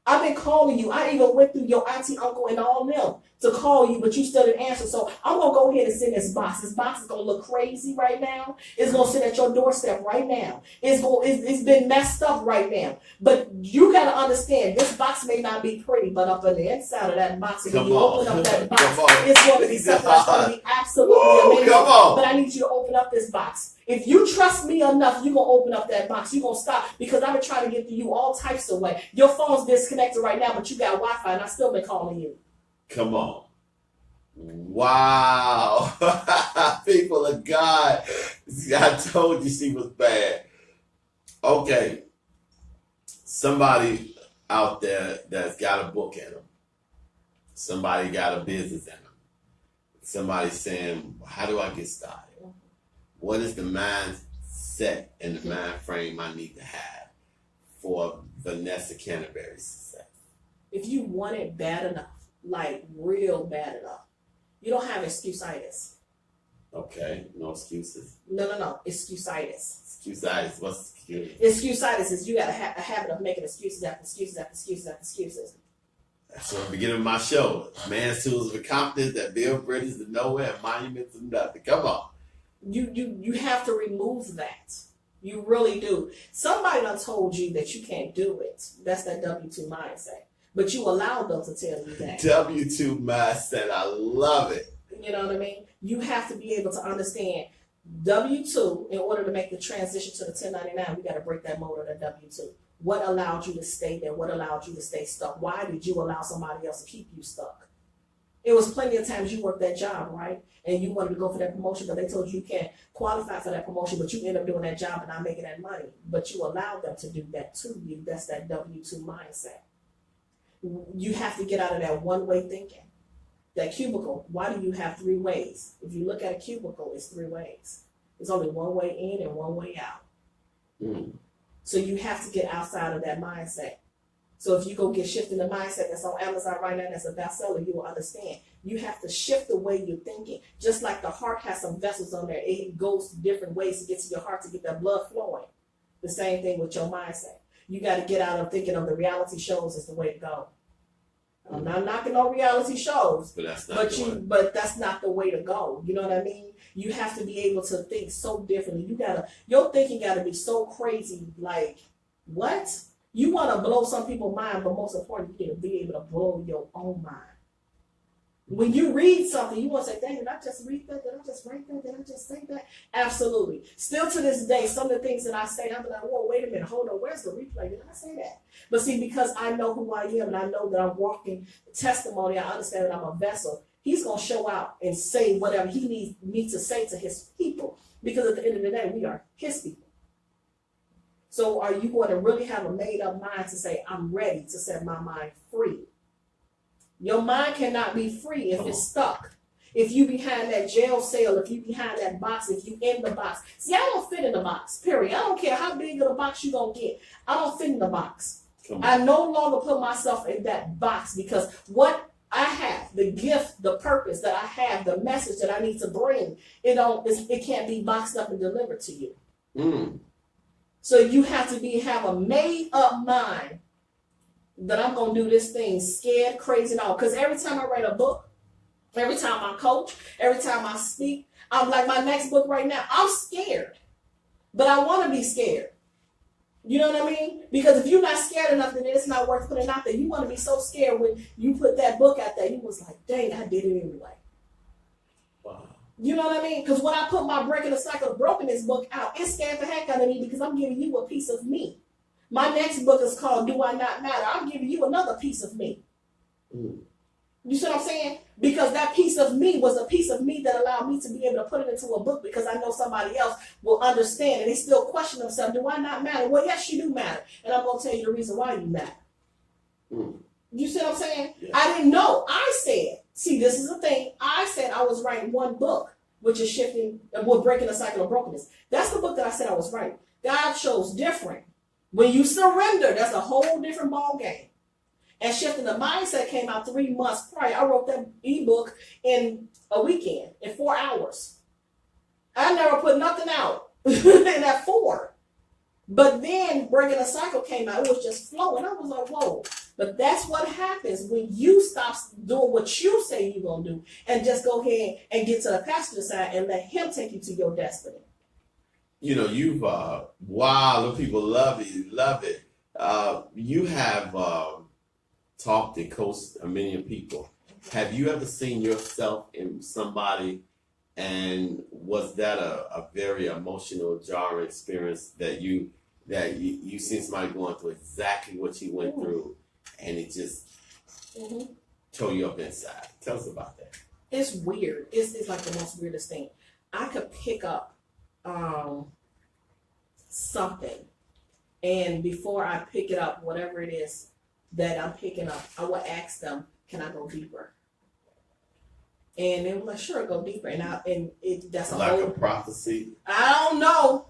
[SPEAKER 2] I've been calling you. I even went through your auntie, uncle, and all them to call you, but you still didn't answer. So I'm going to go ahead and send this box. This box is going to look crazy right now. It's going to sit at your doorstep right now. It's been messed up right now. But you got to understand, this box may not be pretty, but up on the inside of that box, when you open up that box, it's going to be something that's going to be absolutely amazing. But I need you to open up this box. If you trust me enough, you're going to open up that box. You're going to stop, because I've been trying to get to you all types of ways. Your phone's disconnected right now, but you got Wi-Fi, and I still been calling you.
[SPEAKER 1] Come on. Wow. People of God. I told you she was bad. Okay. Somebody out there that's got a book in them. Somebody got a business in them. Somebody saying, how do I get started? What is the mindset and the mind frame I need to have for Vanessa Canteberry's success?
[SPEAKER 2] If you want it bad enough, like real bad enough, you don't have excuse-itis.
[SPEAKER 1] Okay, no excuses.
[SPEAKER 2] No. Excuse-itis.
[SPEAKER 1] Excuse-itis. What's excuse?
[SPEAKER 2] Excuse-itis is you got a habit of making excuses after excuses after excuses after excuses.
[SPEAKER 1] So at the beginning of my show, man's tools of incompetence that build bridges to nowhere and monuments of nothing. Come on.
[SPEAKER 2] You have to remove that. You really do. Somebody done told you that you can't do it. That's that W-2 mindset. But you allowed them to tell you that.
[SPEAKER 1] W-2 mindset. I love it.
[SPEAKER 2] You know what I mean? You have to be able to understand W-2 in order to make the transition to the 1099. We got to break that mold of the W-2. What allowed you to stay there? What allowed you to stay stuck? Why did you allow somebody else to keep you stuck? It was plenty of times you worked that job, right? And you wanted to go for that promotion, but they told you can't qualify for that promotion, but you end up doing that job and not making that money. But you allowed them to do that to you. That's that W-2 mindset. You have to get out of that one-way thinking. That cubicle, why do you have three ways? If you look at a cubicle, it's three ways. There's only one way in and one way out. So you have to get outside of that mindset. So if you go get Shifting the Mindset that's on Amazon right now, that's a bestseller, you will understand. You have to shift the way you're thinking. Just like the heart has some vessels on there, it goes different ways to get to your heart to get that blood flowing. The same thing with your mindset. You got to get out of thinking of the reality shows as the way to go. I'm not knocking on reality shows, but that's not the way to go. You know what I mean? You have to be able to think so differently. Your thinking got to be so crazy. Like, what? You want to blow some people's mind, but most important, you need to be able to blow your own mind. When you read something, you want to say, dang, did I just read that? Did I just write that? Did I just say that? Absolutely. Still to this day, some of the things that I say, I'm like, whoa, wait a minute, hold on, where's the replay? Did I say that? But see, because I know who I am and I know that I'm walking testimony, I understand that I'm a vessel, he's going to show out and say whatever he needs me to say to his people. Because at the end of the day, we are his people. So are you going to really have a made-up mind to say, I'm ready to set my mind free? Your mind cannot be free if it's stuck. If you behind that jail cell, if you behind that box, if you in the box. See, I don't fit in the box, period. I don't care how big of a box you going to get. I don't fit in the box. I no longer put myself in that box because what I have, the gift, the purpose that I have, the message that I need to bring, it can't be boxed up and delivered to you. So you have to have a made up mind that I'm going to do this thing scared, crazy, and all. Because every time I write a book, every time I coach, every time I speak, I'm like my next book right now, I'm scared. But I want to be scared. You know what I mean? Because if you're not scared enough, then it's not worth putting out there. You want to be so scared when you put that book out there. You was like, dang, I did it anyway.
[SPEAKER 1] Wow.
[SPEAKER 2] You know what I mean? Because when I put my Breaking the Cycle of Brokenness book out, it scared the heck out of me because I'm giving you a piece of me. My next book is called Do I Not Matter? I'm giving you another piece of me.
[SPEAKER 1] Mm.
[SPEAKER 2] You see what I'm saying? Because that piece of me was a piece of me that allowed me to be able to put it into a book because I know somebody else will understand and they still question themselves, do I not matter? Well, yes, you do matter. And I'm going to tell you the reason why you matter.
[SPEAKER 1] Mm.
[SPEAKER 2] You see what I'm saying?
[SPEAKER 1] Yeah.
[SPEAKER 2] I didn't know. I said, see, this is the thing. I said I was writing one book, which is Breaking the Cycle of Brokenness. That's the book that I said I was writing. God shows different. When you surrender, that's a whole different ball game. And Shifting the Mindset came out 3 months prior. I wrote that ebook in a weekend, in 4 hours. I never put nothing out in that 4. But then Breaking the Cycle came out. It was just flowing. I was like, whoa. But that's what happens when you stop doing what you say you're going to do and just go ahead and get to the passenger side and let him take you to your destiny.
[SPEAKER 1] You know, you've, wow, the people love it. You have talked and coached a million people. Have you ever seen yourself in somebody, and was that a very emotional, jarring experience that you seen somebody going through exactly what you went through, and it just tore you up inside? Tell us about that.
[SPEAKER 2] It's weird. It's like the most weirdest thing. I could pick up something, and before I pick it up, whatever it is that I'm picking up, I would ask them, can I go deeper? And they were like, sure, go deeper. That's a
[SPEAKER 1] like
[SPEAKER 2] whole
[SPEAKER 1] a prophecy.
[SPEAKER 2] I don't know.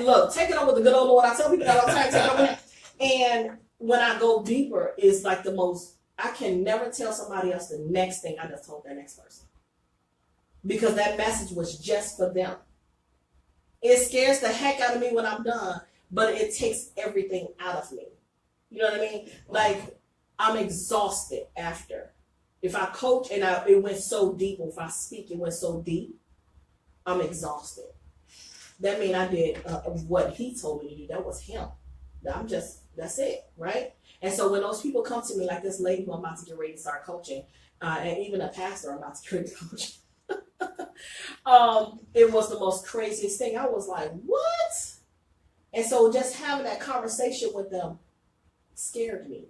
[SPEAKER 2] Look, take it up with the good old Lord. I tell people that all the time, take it up with And when I go deeper, it's like the most, I can never tell somebody else the next thing I just told that next person. Because that message was just for them. It scares the heck out of me when I'm done, but it takes everything out of me. You know what I mean? Like, I'm exhausted after. If I coach and it went so deep, or if I speak, it went so deep, I'm exhausted. That means I did what he told me to do. That was him. That's it, right? And so when those people come to me, like this lady who I'm about to get ready to start coaching, and even a pastor I'm about to get ready to coach, it was the most craziest thing. I was like, what? And so just having that conversation with them scared me.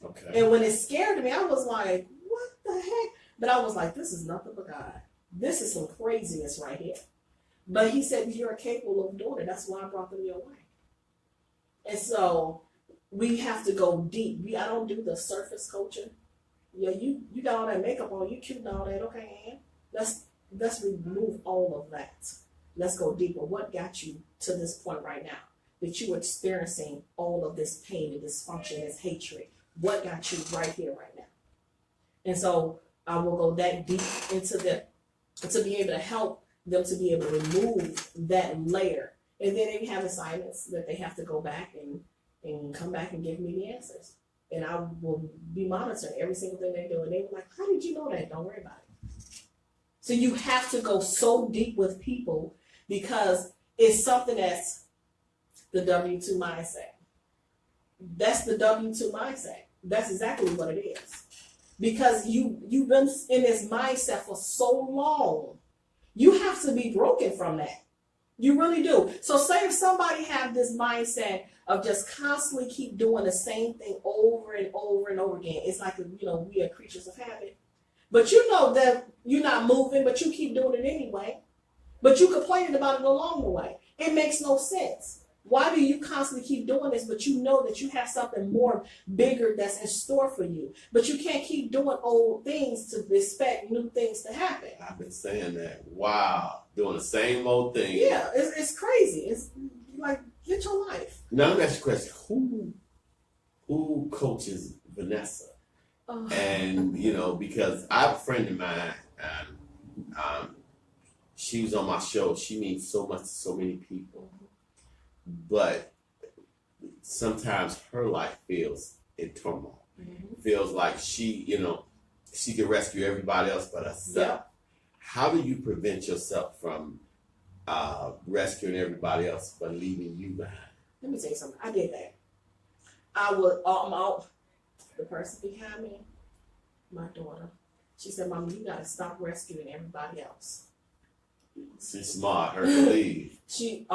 [SPEAKER 1] Okay.
[SPEAKER 2] And when it scared me, I was like, what the heck? But I was like, this is nothing but God. This is some craziness right here. But he said, you're capable of doing it. That's why I brought them your way. And so we have to go deep. I don't do the surface coaching. Yeah, you got all that makeup on, you cute and all that. Okay, Ann. Let's remove all of that. Let's go deeper. What got you to this point right now? That you were experiencing all of this pain and dysfunction, this hatred. What got you right here, right now? And so I will go that deep into to be able to help them to be able to remove that layer. And then they have assignments that they have to go back and come back and give me the answers. And I will be monitoring every single thing they do. And they were like, how did you know that? Don't worry about it. So you have to go so deep with people because it's something that's the W-2 mindset. That's the W-2 mindset. That's exactly what it is. Because you've been in this mindset for so long. You have to be broken from that. You really do. So say if somebody have this mindset of just constantly keep doing the same thing over and over and over again. It's like, we are creatures of habit. But you know that you're not moving, but you keep doing it anyway. But you complaining about it along the way. It makes no sense. Why do you constantly keep doing this, but you know that you have something more bigger that's in store for you? But you can't keep doing old things to expect new things to happen.
[SPEAKER 1] I've been saying that. Wow. Doing the same old thing.
[SPEAKER 2] Yeah, it's crazy. It's like, get your life.
[SPEAKER 1] Now let me ask you a question. Who coaches Vanessa? And, because I have a friend of mine, she was on my show. She means so much to so many people. But sometimes her life feels in turmoil. Mm-hmm. Feels like she can rescue everybody else but herself. Yep. How do you prevent yourself from rescuing everybody else but leaving you behind?
[SPEAKER 2] let me tell you something. I did that. I was out. The person behind me, my daughter, she said, "Mama, you gotta stop rescuing everybody else."
[SPEAKER 1] She's smart, her to leave.
[SPEAKER 2] She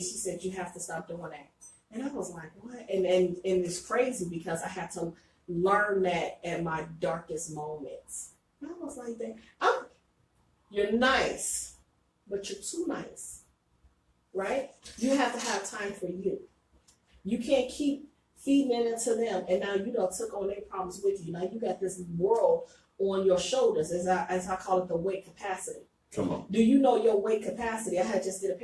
[SPEAKER 2] said, "You have to stop doing that." And I was like, "What?" And it's crazy because I had to learn that at my darkest moments. And I was like, "You're nice, but you're too nice, right? You have to have time for you. You can't keep feeding it into them, and now you done took on their problems with you. Now you got this world on your shoulders, as I call it, the weight capacity."
[SPEAKER 1] Come on.
[SPEAKER 2] Do you know your weight capacity? I had just did a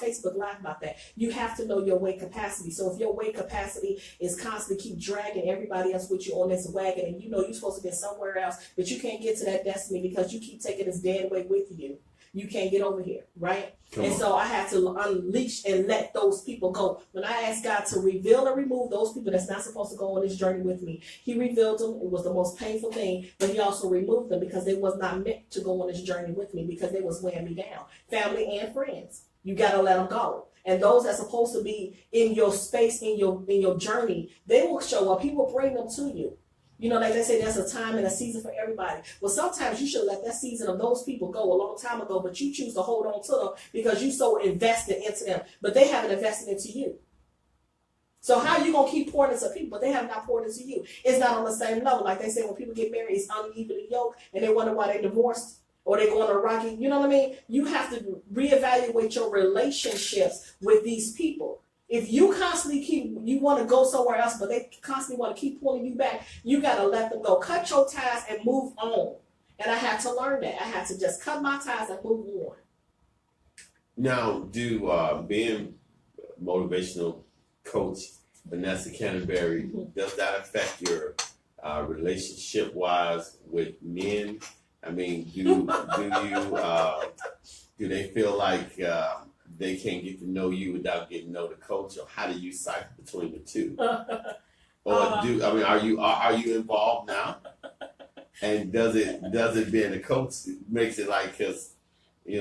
[SPEAKER 2] Facebook Live about that. You have to know your weight capacity. So if your weight capacity is constantly keep dragging everybody else with you on this wagon, and you know you're supposed to be somewhere else, but you can't get to that destiny because you keep taking this dead weight with you, you can't get over here, right? So I had to unleash and let those people go. When I asked God to reveal and remove those people that's not supposed to go on this journey with me, He revealed them. It was the most painful thing, but He also removed them because they was not meant to go on this journey with me because they was weighing me down. Family and friends, you gotta let them go. And those that's supposed to be in your space, in your journey, they will show up. He will bring them to you. You know, like they say, there's a time and a season for everybody. Well, sometimes you should let that season of those people go a long time ago, but you choose to hold on to them because you so invested into them, but they haven't invested into you. So how are you going to keep pouring into people, but they have not poured into you? It's not on the same level. Like they say, when people get married, it's unevenly yoked, and they wonder why they divorced or they go on a rocky, you know what I mean? You have to reevaluate your relationships with these people. If you constantly you want to go somewhere else, but they constantly want to keep pulling you back, you got to let them go. Cut your ties and move on. And I had to learn that. I had to just cut my ties and move on.
[SPEAKER 1] Now, being motivational coach Vanessa Canteberry, does that affect your relationship-wise with men? I mean, do they feel like they can't get to know you without getting to know the coach, or how do you cycle between the two? Are you involved now? And does it being a coach makes it like, cause are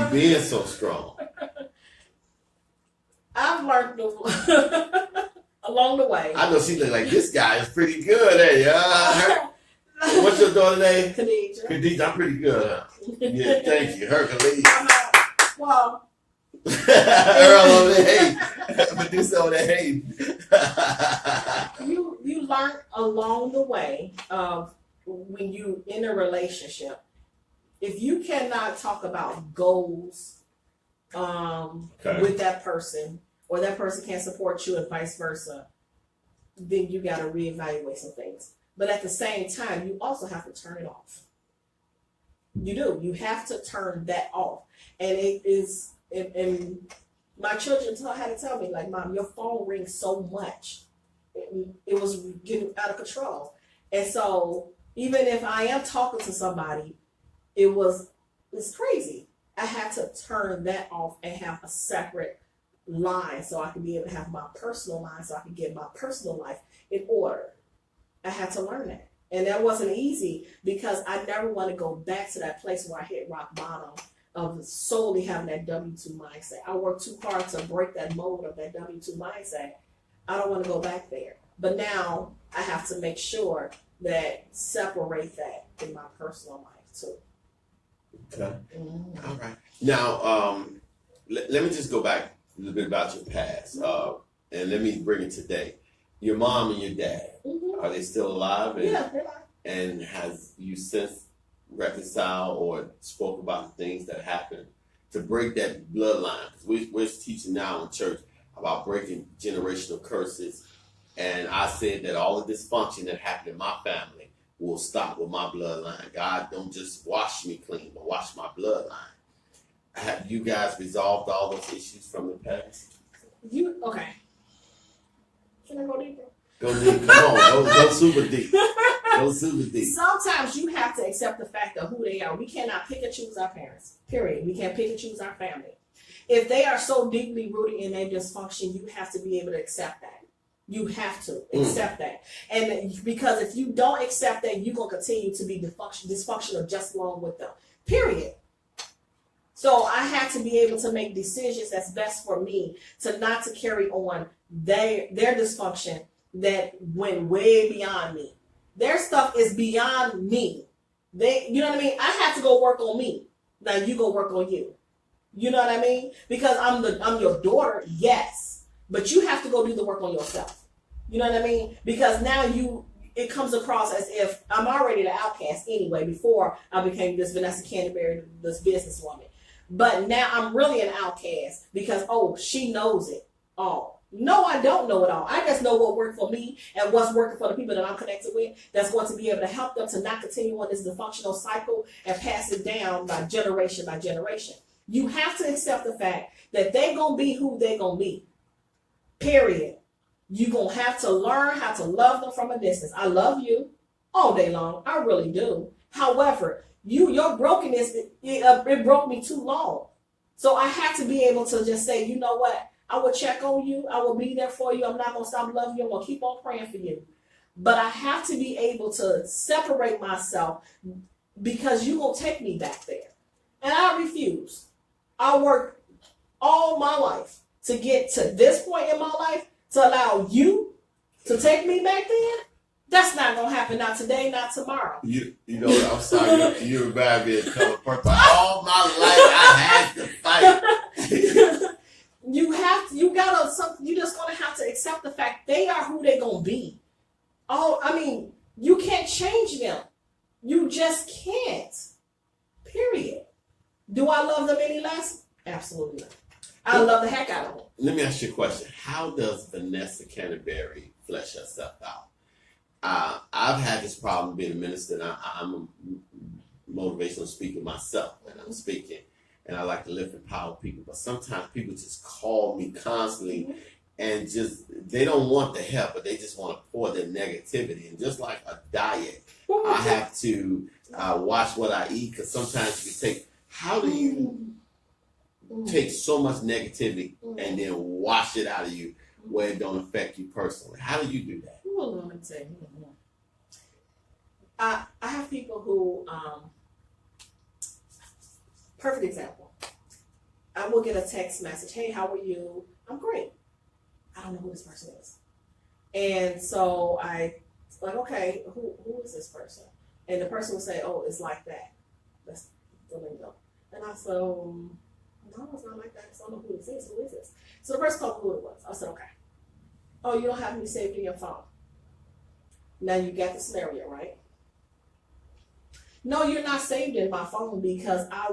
[SPEAKER 1] you being so strong?
[SPEAKER 2] I've learned along the way.
[SPEAKER 1] I know she look like, this guy is pretty good, hey. What's your daughter's name? Khadijah, I'm pretty good, huh? Yeah, thank you. Hercules.
[SPEAKER 2] Well,
[SPEAKER 1] Earl over there, hey. Producer over there, hey.
[SPEAKER 2] You learn along the way of when you in a relationship. If you cannot talk about goals with that person, or that person can't support you and vice versa, then you got to reevaluate some things. But at the same time, you also have to turn it off. You do. You have to turn that off. And it is, and my children had to tell me, like, Mom, your phone rings so much. It was getting out of control. And so even if I am talking to somebody, it's crazy. I had to turn that off and have a separate line so I could be able to have my personal line, so I could get my personal life in order. I had to learn that. And that wasn't easy because I never want to go back to that place where I hit rock bottom of solely having that W-2 mindset. I worked too hard to break that mold of that W-2 mindset. I don't want to go back there. But now I have to make sure that separate that in my personal life too.
[SPEAKER 1] Okay. Mm-hmm. All right. Now, let me just go back a little bit about your past, and let me bring it today. Your mom and your dad, are they still alive?
[SPEAKER 2] Yeah, they're alive.
[SPEAKER 1] And has you since reconciled or spoke about the things that happened to break that bloodline? Because we're teaching now in church about breaking generational curses. And I said that all the dysfunction that happened in my family will stop with my bloodline. God, don't just wash me clean, but wash my bloodline. Have you guys resolved all those issues from the past?
[SPEAKER 2] Okay. Can I go deeper?
[SPEAKER 1] Go deep. Come on. Go super deep. Go super deep.
[SPEAKER 2] Sometimes you have to accept the fact of who they are. We cannot pick and choose our parents. Period. We can't pick and choose our family. If they are so deeply rooted in their dysfunction, you have to be able to accept that. You have to accept that. And because if you don't accept that, you're going to continue to be dysfunctional just along with them. Period. So I had to be able to make decisions that's best for me, to not to carry on their dysfunction that went way beyond me. Their stuff is beyond me. You know what I mean? I had to go work on me. Now you go work on you. You know what I mean? Because I'm your daughter, yes, but you have to go do the work on yourself. You know what I mean? Because now it comes across as if I'm already the outcast anyway. Before I became this Vanessa Canteberry, this businesswoman. But now I'm really an outcast because, she knows it all. No, I don't know it all. I just know what worked for me and what's working for the people that I'm connected with, that's going to be able to help them to not continue on this dysfunctional cycle and pass it down by generation by generation. You have to accept the fact that they're going to be who they're going to be. Period. You're going to have to learn how to love them from a distance. I love you all day long. I really do. However, your brokenness, it broke me too long. So I have to be able to just say, you know what? I will check on you. I will be there for you. I'm not going to stop loving you. I'm going to keep on praying for you. But I have to be able to separate myself because you're going to take me back there. And I refuse. I worked all my life to get to this point in my life to allow you to take me back there. That's not going to happen. Not today, not tomorrow.
[SPEAKER 1] You know what? I'm sorry. You remind me of Color Purple. All my life I had to fight. You just gonna have to accept the fact they are who they're gonna be. You can't change them. You just can't. Period. Do I love them any less? Absolutely not. I love the heck out of them. Let me ask you a question. How does Vanessa Canteberry flesh herself out? I've had this problem being a minister, and I'm a motivational speaker myself, and I'm speaking. And I like to lift and empower people, but sometimes people just call me constantly and they don't want the help, but they just want to pour their negativity. And just like a diet, I have to watch what I eat, because sometimes you can how do you take so much negativity and then wash it out of you where it don't affect you personally? How do you do that?
[SPEAKER 2] Well, let me tell you. I have people who, perfect example. I will get a text message. Hey, how are you? I'm great. I don't know who this person is. And so I like, okay, who is this person? And the person will say, oh, it's like that. That's the lingo. And I said, no, it's not like that. I don't know who this is. Who is this? So the person told me who it was. I said, okay. Oh, you don't have me saved in your phone. Now you got the scenario, right? No, you're not saved in my phone because I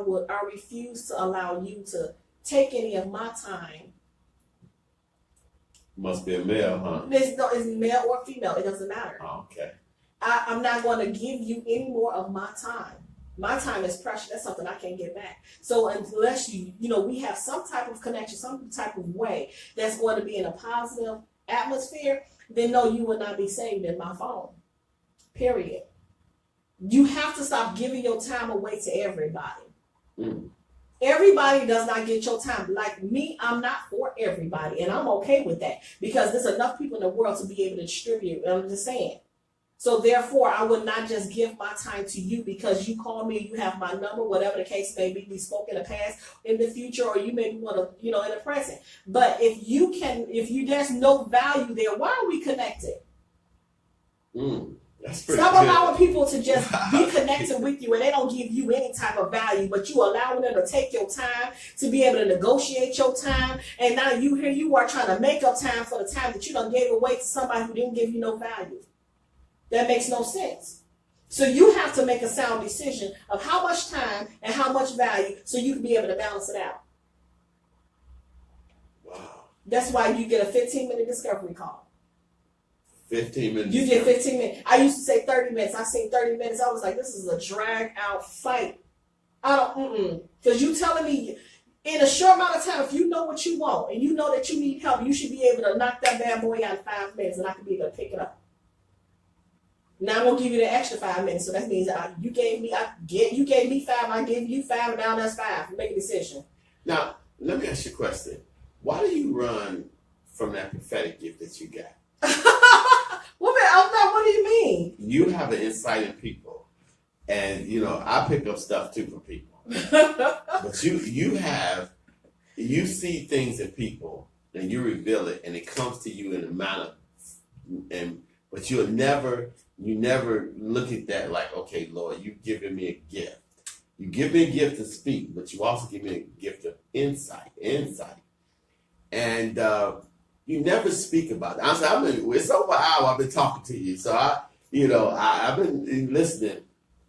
[SPEAKER 2] refuse to allow you to take any of my time.
[SPEAKER 1] Must be a male, huh?
[SPEAKER 2] It's male or female. It doesn't matter.
[SPEAKER 1] Oh, okay.
[SPEAKER 2] I'm not going to give you any more of my time. My time is precious. That's something I can't get back. So unless we have some type of connection, some type of way that's going to be in a positive atmosphere, then no, you will not be saved in my phone. Period. You have to stop giving your time away to everybody. Everybody does not get your time. Like me, I'm not for everybody, and I'm okay with that because there's enough people in the world to be able to distribute. I'm just saying. So therefore, I would not just give my time to you because you call me, you have my number, whatever the case may be. We spoke in the past, in the future, or you maybe want to, in the present. But if there's no value there, why are we connected? Stop allowing people to just be connected with you and they don't give you any type of value, but you allowing them to take your time, to be able to negotiate your time, and now you are trying to make up time for the time that you done gave away to somebody who didn't give you no value. That makes no sense. So you have to make a sound decision of how much time and how much value so you can be able to balance it out.
[SPEAKER 1] Wow.
[SPEAKER 2] That's why you get a 15-minute discovery call.
[SPEAKER 1] 15 minutes.
[SPEAKER 2] You get 15 minutes. I used to say 30 minutes. I seen 30 minutes. I was like, this is a drag out fight. Because you telling me in a short amount of time, if you know what you want and you know that you need help, you should be able to knock that bad boy out in 5 minutes and I can be able to pick it up. Now I'm going to give you the extra 5 minutes. So that means you gave me 5, I gave you 5, and now that's 5. Make a decision.
[SPEAKER 1] Now, let me ask you a question. Why do you run from that prophetic gift that you got?
[SPEAKER 2] What do you mean?
[SPEAKER 1] You have an insight in people. And, I pick up stuff too from people. But you see things in people and you reveal it, and it comes to you in a manner, but you never look at that like, okay, Lord, you've given me a gift. You give me a gift to speak, but you also give me a gift of insight. And you never speak about it. It's over an hour I've been talking to you, so I've been listening.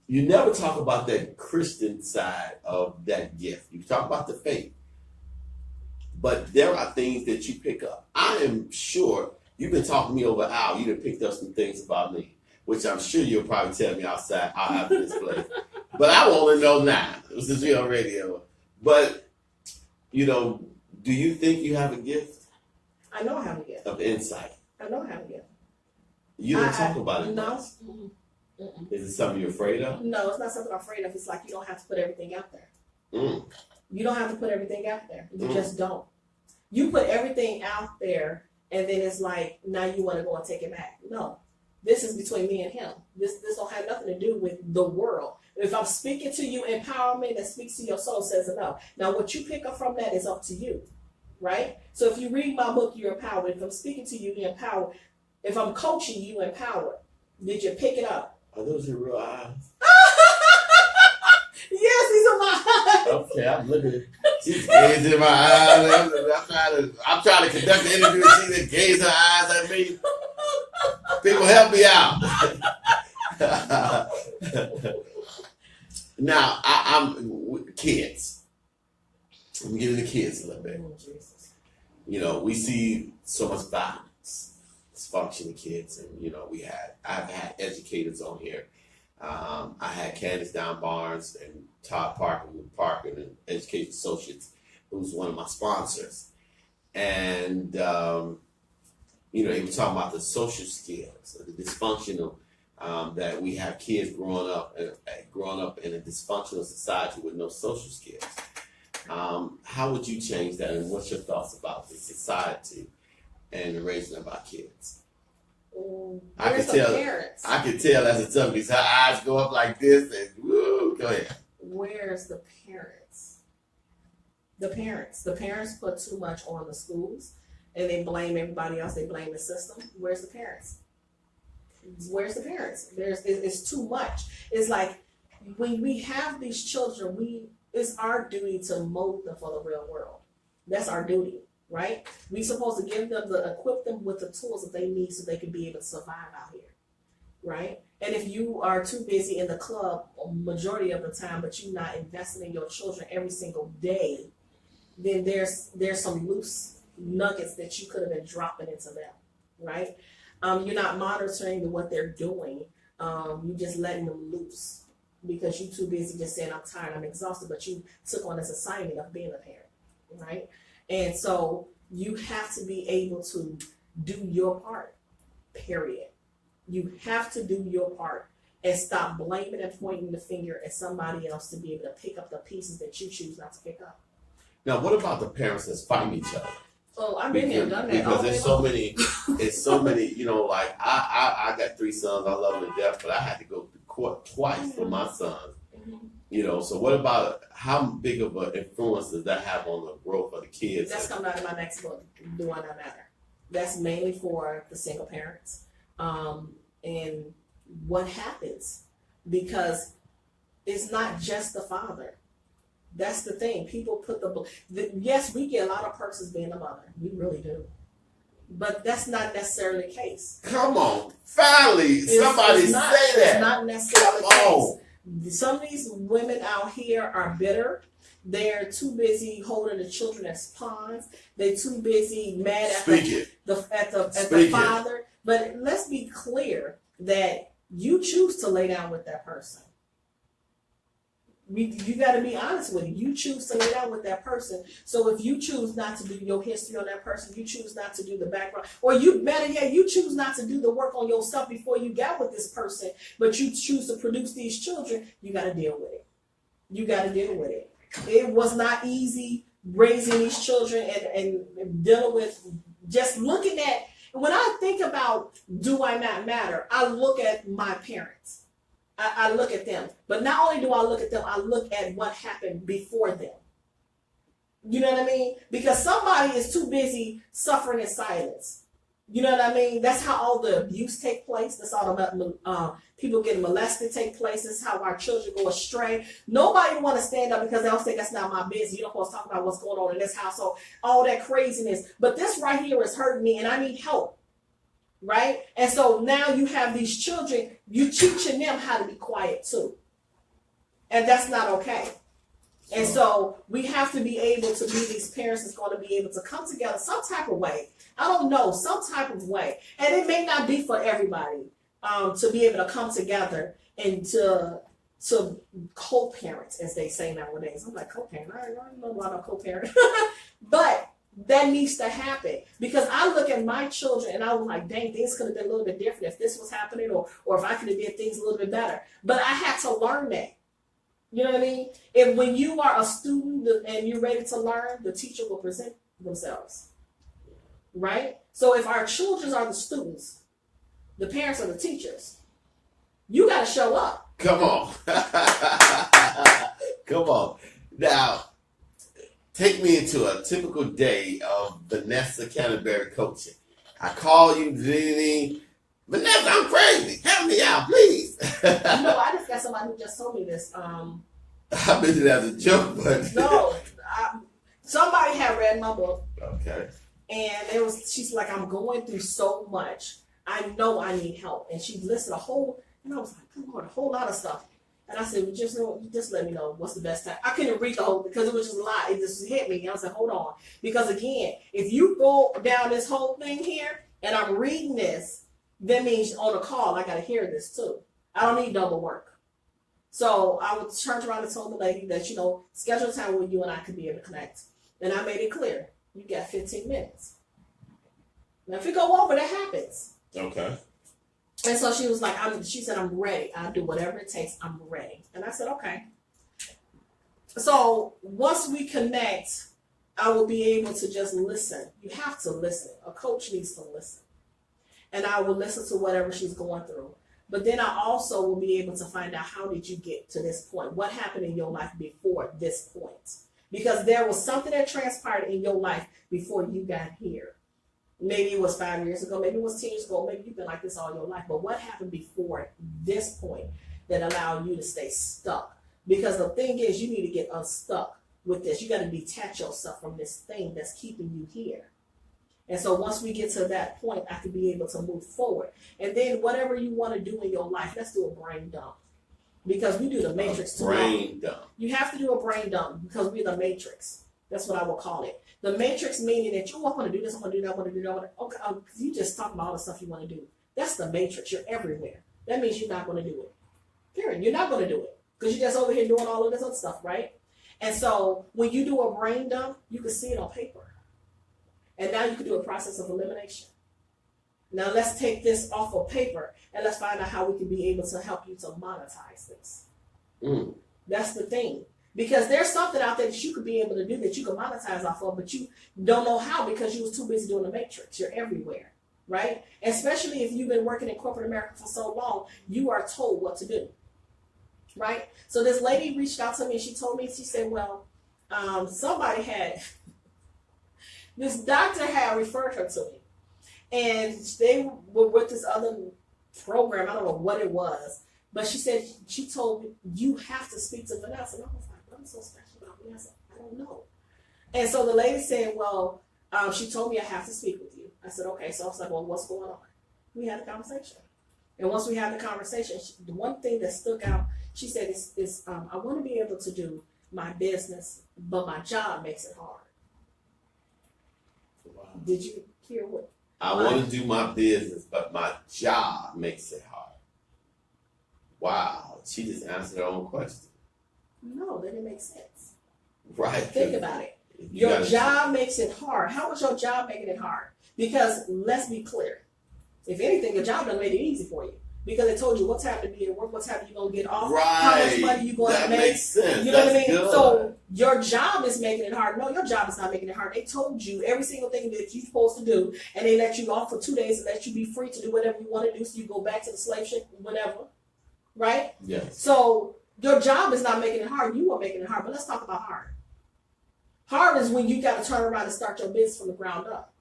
[SPEAKER 1] You never talk about that Christian side of that gift. You talk about the faith, but there are things that you pick up. I am sure you've been talking to me over an hour. You done picked up some things about me, which I'm sure you'll probably tell me outside. I'll have this place, but I want to know now. This is real radio. But do you think you have a gift?
[SPEAKER 2] I know I have a gift
[SPEAKER 1] Of insight.
[SPEAKER 2] I know I have a gift.
[SPEAKER 1] You don't talk about it.
[SPEAKER 2] No.
[SPEAKER 1] Is it something you're afraid of?
[SPEAKER 2] No, it's not something I'm afraid of. It's like you don't have to put everything out there.
[SPEAKER 1] Mm.
[SPEAKER 2] You don't have to put everything out there. You just don't. You put everything out there, and then it's like, now you want to go and take it back. No. This is between me and him. This don't have nothing to do with the world. If I'm speaking to you, empowerment that speaks to your soul says enough. Now, what you pick up from that is up to you, right? So if you read my book, you're empowered. If I'm speaking to you, you're empowered. If I'm coaching you, empowered. Did you pick it up?
[SPEAKER 1] Are those your real eyes?
[SPEAKER 2] Yes, these are my eyes.
[SPEAKER 1] Okay, I'm looking. She's gazing in my eyes. I'm trying to conduct the interview. She just gazed her eyes at me. People, help me out. Now, I'm kids. I'm getting the kids a little bit.
[SPEAKER 2] Oh, Jesus.
[SPEAKER 1] We see so much violence, dysfunctional kids, and I've had educators on here. I had Candace Down Barnes and Todd Parker with Parker and Education Associates, who's one of my sponsors, and they were talking about the social skills, the dysfunctional that we have kids growing up in a dysfunctional society with no social skills. How would you change that, and what's your thoughts about the society and the raising of our kids? I can tell as a somebody's her eyes go up like this, and woo, go ahead.
[SPEAKER 2] Where's the parents? The parents put too much on the schools, and they blame everybody else. They blame the system. Where's the parents? It's too much. It's like when we have these children, it's our duty to mold them for the real world. That's our duty, right? We're supposed to equip them with the tools that they need so they can be able to survive out here, right? And if you are too busy in the club majority of the time, but you're not investing in your children every single day, then there's some loose nuggets that you could have been dropping into them, right? You're not monitoring what they're doing. You're just letting them loose because you're too busy just saying, I'm tired, I'm exhausted, but you took on this assignment of being a parent, right? And so you have to be able to do your part, period. You have to do your part and stop blaming and pointing the finger at somebody else to be able to pick up the pieces that you choose not to pick up.
[SPEAKER 1] Now, what about the parents that's fighting each other?
[SPEAKER 2] Oh, I've been there, done that.
[SPEAKER 1] Because there's so many, like I got 3 sons, I love them to death, but I had to go to court twice for my sons. So what about, how big of an influence does that have on the growth of the kids?
[SPEAKER 2] That's coming out of my next book, Do I Not Matter? That's mainly for the single parents. And what happens? Because it's not just the father. That's the thing. People put yes, we get a lot of perks as being a mother. We really do. But that's not necessarily the case.
[SPEAKER 1] Come on. Finally, somebody say that.
[SPEAKER 2] It's not necessarily the case. Some of these women out here are bitter. They're too busy holding the children as pawns. They're too busy mad at the father. But let's be clear that you choose to lay down with that person. You got to be honest with it. You choose to lay down with that person. So if you choose not to do your history on that person, you choose not to do the background, or you choose not to do the work on yourself before you got with this person, but you choose to produce these children, you got to deal with it. It was not easy raising these children and dealing with just looking at, when I think about Do I Not Matter, I look at my parents. I look at them. But not only do I look at them, I look at what happened before them. You know what I mean? Because somebody is too busy suffering in silence. You know what I mean? That's how all the abuse take place. That's how the people getting molested take place. That's how our children go astray. Nobody want to stand up because they'll say that's not my business. You don't want to talk about what's going on in this household. All that craziness. But this right here is hurting me and I need help. Right? And so now you have these children, you teaching them how to be quiet too. And that's not okay. And so we have to be able to be these parents that's going to be able to come together some type of way. I don't know, some type of way. And it may not be for everybody to be able to come together and to co-parent, as they say nowadays. I'm like, co-parent? I don't know about a co-parent. But that needs to happen. Because I look at my children and I was like, dang, things could have been a little bit different if this was happening or if I could have did things a little bit better. But I had to learn that. You know what I mean? If when you are a student and you're ready to learn, the teacher will present themselves. Right? So if our children are the students, the parents are the teachers, you got to show up.
[SPEAKER 1] Come on. Come on. Now, take me into a typical day of Vanessa Canteberry coaching. I call you, Vanessa, I'm crazy. Help me out, please.
[SPEAKER 2] No, I just got somebody who just told me this.
[SPEAKER 1] I meant it as a joke, but
[SPEAKER 2] no, somebody had read my book.
[SPEAKER 1] Okay.
[SPEAKER 2] And she's like, I'm going through so much. I know I need help. And she listed a whole, and I was like, come on, a whole lot of stuff. And I said, well, just let me know what's the best time. I couldn't read the whole because it was just a lot. It just hit me. And I was like, hold on. Because again, if you go down this whole thing here and I'm reading this, that means on a call, I got to hear this too. I don't need double work. So I would turn around and tell the lady that, schedule a time where you and I could be able to connect. And I made it clear. You got 15 minutes. Now, if you go over, that happens.
[SPEAKER 1] Okay.
[SPEAKER 2] And so she was like, she said, I'm ready. I'll do whatever it takes. I'm ready. And I said, okay. So once we connect, I will be able to just listen. You have to listen. A coach needs to listen. And I will listen to whatever she's going through. But then I also will be able to find out, how did you get to this point? What happened in your life before this point? Because there was something that transpired in your life before you got here. Maybe it was 5 years ago, maybe it was 10 years ago, maybe you've been like this all your life. But what happened before this point that allowed you to stay stuck? Because the thing is, you need to get unstuck with this. You got to detach yourself from this thing that's keeping you here. And so once we get to that point, I can be able to move forward. And then whatever you want to do in your life, let's do a brain dump. Because we do the matrix too long.
[SPEAKER 1] Brain dump.
[SPEAKER 2] You have to do a brain dump because we're the matrix. That's what I will call it. The matrix meaning that I want to do this, I want to do that, I want to do that. Okay, you just talk about all the stuff you want to do. That's the matrix. You're everywhere. That means you're not going to do it. Period. You're not going to do it because you're just over here doing all of this other stuff, right? And so when you do a brain dump, you can see it on paper. And now you can do a process of elimination. Now let's take this off of paper and let's find out how we can be able to help you to monetize this. That's the thing. Because there's something out there that you could be able to do that you can monetize off of, but you don't know how because you was too busy doing the matrix. You're everywhere, right? Especially if you've been working in corporate America for so long, you are told what to do, right? So this lady reached out to me and she told me, she said, well, somebody had, this doctor had referred her to me. And they were with this other program. I don't know what it was. But she said, she told me, you have to speak to Vanessa. And I was like, what's so special about Vanessa? I don't know. And so the lady said, well, she told me I have to speak with you. I said, okay. So I was like, well, what's going on? We had a conversation. And once we had the conversation, the one thing that stuck out, she said, I want to be able to do my business, but my job makes it hard.
[SPEAKER 1] Wow.
[SPEAKER 2] Did you hear what?
[SPEAKER 1] I want to do my business, but my job makes it hard. Wow, she just answered her own question.
[SPEAKER 2] No, that didn't make sense.
[SPEAKER 1] Right.
[SPEAKER 2] Think about it. Your job makes it hard. How is your job making it hard? Because let's be clear. If anything, your job done made it easy for you. Because it told you what time to be at work, what time you're going to get off,
[SPEAKER 1] right.
[SPEAKER 2] How much money you're going to make.
[SPEAKER 1] That makes sense.
[SPEAKER 2] You know what I mean?
[SPEAKER 1] Good.
[SPEAKER 2] So your job is making it hard. No, your job is not making it hard. They told you every single thing that you're supposed to do, and they let you off for 2 days and let you be free to do whatever you want to do, so you go back to the slave ship whenever. right?
[SPEAKER 1] Yes.
[SPEAKER 2] So your job is not making it hard. You are making it hard. But let's talk about hard. Hard is when you got to turn around and start your business from the ground up.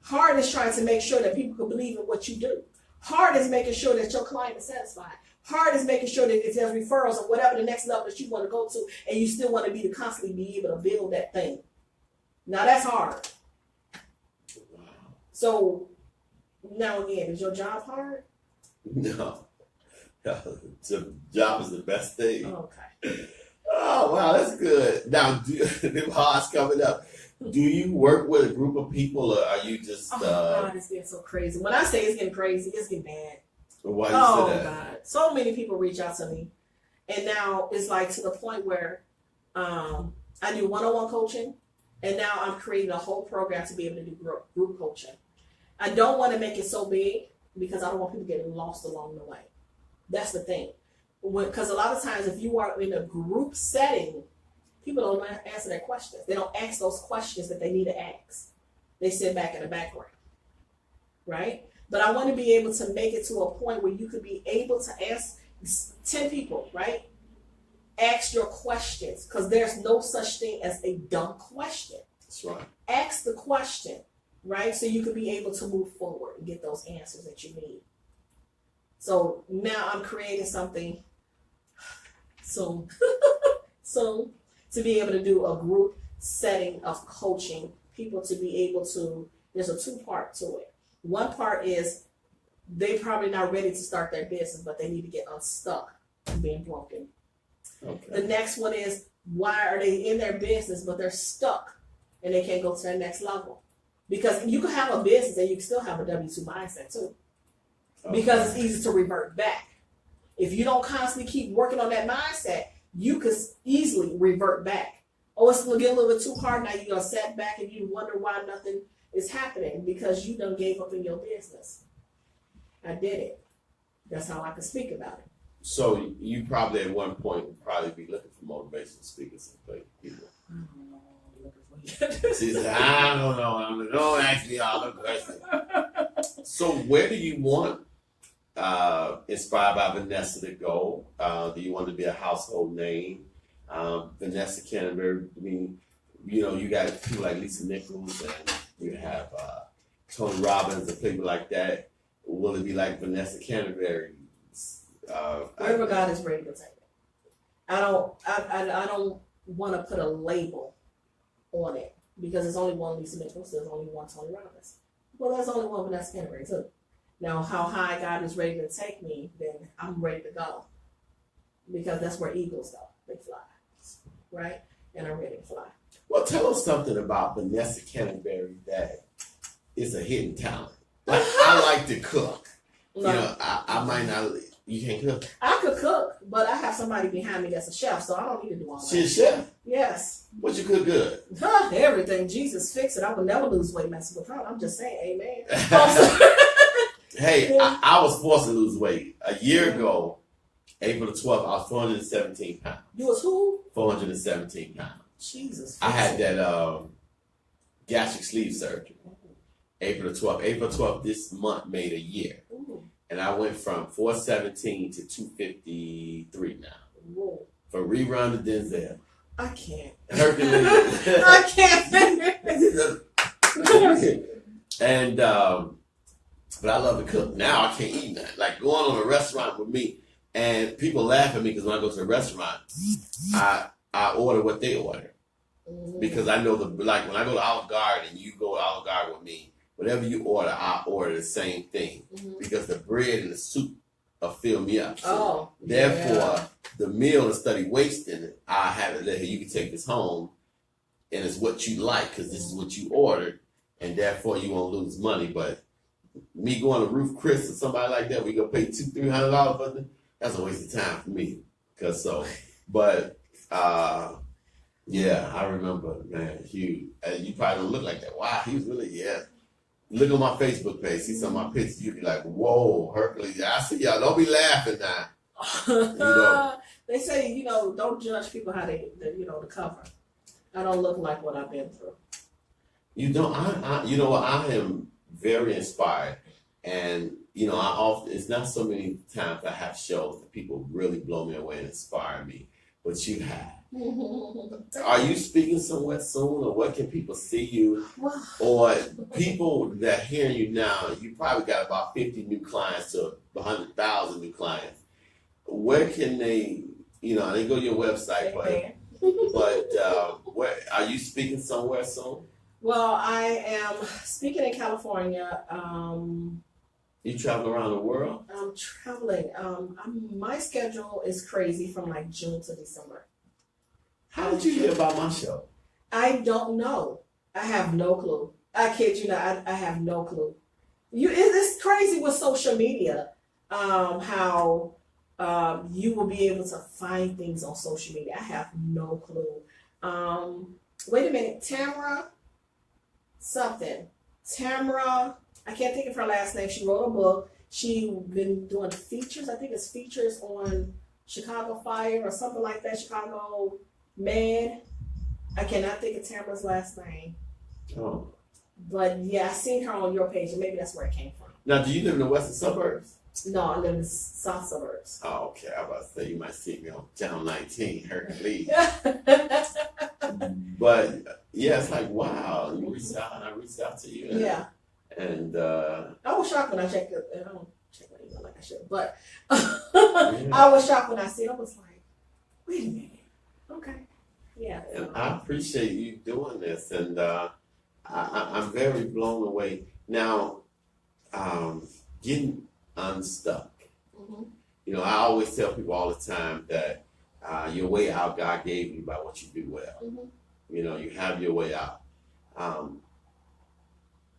[SPEAKER 2] Hard is trying to make sure that people can believe in what you do. Hard is making sure that your client is satisfied. Hard is making sure that if there's referrals or whatever the next level that you want to go to, and you still want to be to constantly be able to build that thing. Now that's hard.
[SPEAKER 1] Wow.
[SPEAKER 2] So now again, is your job hard?
[SPEAKER 1] No. The job is the best thing.
[SPEAKER 2] Okay.
[SPEAKER 1] Oh wow, that's good. Now, the hard's coming up. Do you work with a group of people, or are you just?
[SPEAKER 2] Oh God, it's getting so crazy. When I say it's getting crazy, it's getting bad.
[SPEAKER 1] Why you
[SPEAKER 2] Oh
[SPEAKER 1] say that?
[SPEAKER 2] God, so many people reach out to me, and now it's like to the point where I do one-on-one coaching, and now I'm creating a whole program to be able to do group coaching. I don't want to make it so big because I don't want people getting lost along the way. That's the thing. Because a lot of times if you are in a group setting, people don't answer their questions. They don't ask those questions that they need to ask. They sit back in the background, right? But I want to be able to make it to a point where you could be able to ask 10 people, right? Ask your questions, because there's no such thing as a dumb question.
[SPEAKER 1] That's right.
[SPEAKER 2] Ask the question, right? So you could be able to move forward and get those answers that you need. So now I'm creating something soon, to be able to do a group setting of coaching people to be able to, there's a 2-part to it. One part is they probably not ready to start their business, but they need to get unstuck from being broken.
[SPEAKER 1] Okay.
[SPEAKER 2] The next one is, why are they in their business, but they're stuck and they can't go to the next level? Because you can have a business and you can still have a W-2 mindset too. Because it's easy to revert back. If you don't constantly keep working on that mindset, you could easily revert back. Oh, it's going to get a little bit too hard now. You're going to set back and you wonder why nothing is happening because you done gave up in your business. I did it. That's how I can speak about it.
[SPEAKER 1] So you probably at one point would probably be looking for motivational speakers and people. She said, I don't know. Don't ask me all the questions. So where do you want Inspired by Vanessa to go? Do you want to be a household name? Vanessa Canteberry, I mean, you know, you got people like Lisa Nichols and you have Tony Robbins and people like that. Will it be like Vanessa Canteberry?
[SPEAKER 2] Wherever God is ready to take it. I don't want to put a label on it because there's only one Lisa Nichols, there's only one Tony Robbins. Well, there's only one Vanessa Canteberry too. Now, how high God is ready to take me, then I'm ready to go. Because that's where eagles go. They fly. Right? And I'm ready to fly.
[SPEAKER 1] Well, tell us something about Vanessa Canteberry that is a hidden talent. Like, I like to cook.
[SPEAKER 2] No.
[SPEAKER 1] You know, I might not. You can't cook.
[SPEAKER 2] I could cook, but I have somebody behind me that's a chef, so I don't need to do all that.
[SPEAKER 1] She's a chef.
[SPEAKER 2] Yes.
[SPEAKER 1] What you cook good?
[SPEAKER 2] Everything. Jesus fix it. I would never lose weight messing with her. I'm just saying, amen.
[SPEAKER 1] Hey, I was forced to lose weight. A year ago, April the 12th, I was 417 pounds.
[SPEAKER 2] You was who?
[SPEAKER 1] 417 pounds.
[SPEAKER 2] Jesus.
[SPEAKER 1] I had that gastric sleeve surgery. April the 12th. April 12th this month made a year.
[SPEAKER 2] Ooh.
[SPEAKER 1] And I went from 417 to 253 now.
[SPEAKER 2] Whoa.
[SPEAKER 1] For rerun of Denzel.
[SPEAKER 2] I can't.
[SPEAKER 1] Hercules.
[SPEAKER 2] I can't.
[SPEAKER 1] And but I love to cook. Now I can't eat nothing. Like going on a restaurant with me, and people laugh at me because when I go to a restaurant, I order what they order because I know like when I go to Olive Garden and you go to Olive Garden with me, whatever you order, I order the same thing because the bread and the soup will fill me up. So therefore, the meal instead of wasting it, I have it there. You can take this home, and it's what you like because this is what you ordered, and therefore you won't lose money. But me going to Ruth Chris or somebody like that, we gonna pay $200-300 for them. That's a waste of time for me. But yeah, I remember, man, you probably don't look like that. Wow, he was really, Look on my Facebook page, see some of my pictures, you'd be like, whoa, Hercules. I see y'all, don't be laughing now. You know.
[SPEAKER 2] They say, don't judge people how they the cover. I don't look like what I've been through.
[SPEAKER 1] You know, I am very inspired, and I often, it's not so many times I have shows that people really blow me away and inspire me, but you have. Are you speaking somewhere soon, or what can people see you?
[SPEAKER 2] Well,
[SPEAKER 1] Or people that hearing you now, you probably got about 50 new clients to 100,000 new clients. Where can they, they go to your website, but where are you speaking somewhere soon?
[SPEAKER 2] well, I am speaking in California.
[SPEAKER 1] You travel around the world?
[SPEAKER 2] I'm traveling. My schedule is crazy from like June to December.
[SPEAKER 1] How did you hear about my show?
[SPEAKER 2] I don't know. I have no clue. I kid you not. I have no clue. It's crazy with social media. How you will be able to find things on social media. I have no clue. Wait a minute, Tamara something. Tamara, I can't think of her last name. She wrote a book. She's been doing features. I think it's features on Chicago Fire or something like that. Chicago Med. I cannot think of Tamara's last name.
[SPEAKER 1] Oh.
[SPEAKER 2] But yeah, I seen her on your page, and maybe that's where it came from.
[SPEAKER 1] Now, do you live in the western suburbs?
[SPEAKER 2] No, I live in the south suburbs.
[SPEAKER 1] Oh, okay. I was about to say you might see me on Channel 19, Hercules. But yeah, it's like, wow, you reached out and I reached out to you.
[SPEAKER 2] Yeah.
[SPEAKER 1] And
[SPEAKER 2] I was shocked when I checked it. I don't check my email like I should, but I was shocked when I see it. I was like, wait a minute. Okay. Yeah.
[SPEAKER 1] And I appreciate you doing this, and I'm very blown away. Now, getting unstuck.
[SPEAKER 2] Mm-hmm.
[SPEAKER 1] I always tell people all the time that your way out, God gave you by what you do well.
[SPEAKER 2] Mm-hmm.
[SPEAKER 1] You have your way out.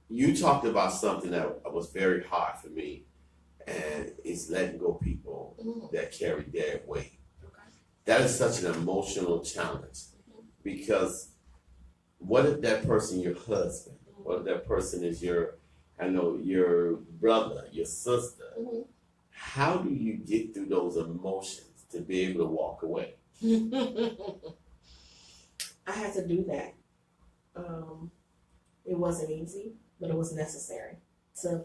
[SPEAKER 1] You talked about something that was very hard for me, and it's letting go people that carry their weight.
[SPEAKER 2] Okay.
[SPEAKER 1] That is such an emotional challenge, because what if that person, your husband, what if that person is your brother, your sister?
[SPEAKER 2] Mm-hmm.
[SPEAKER 1] How do you get through those emotions to be able to walk away?
[SPEAKER 2] I had to do that. It wasn't easy, but it was necessary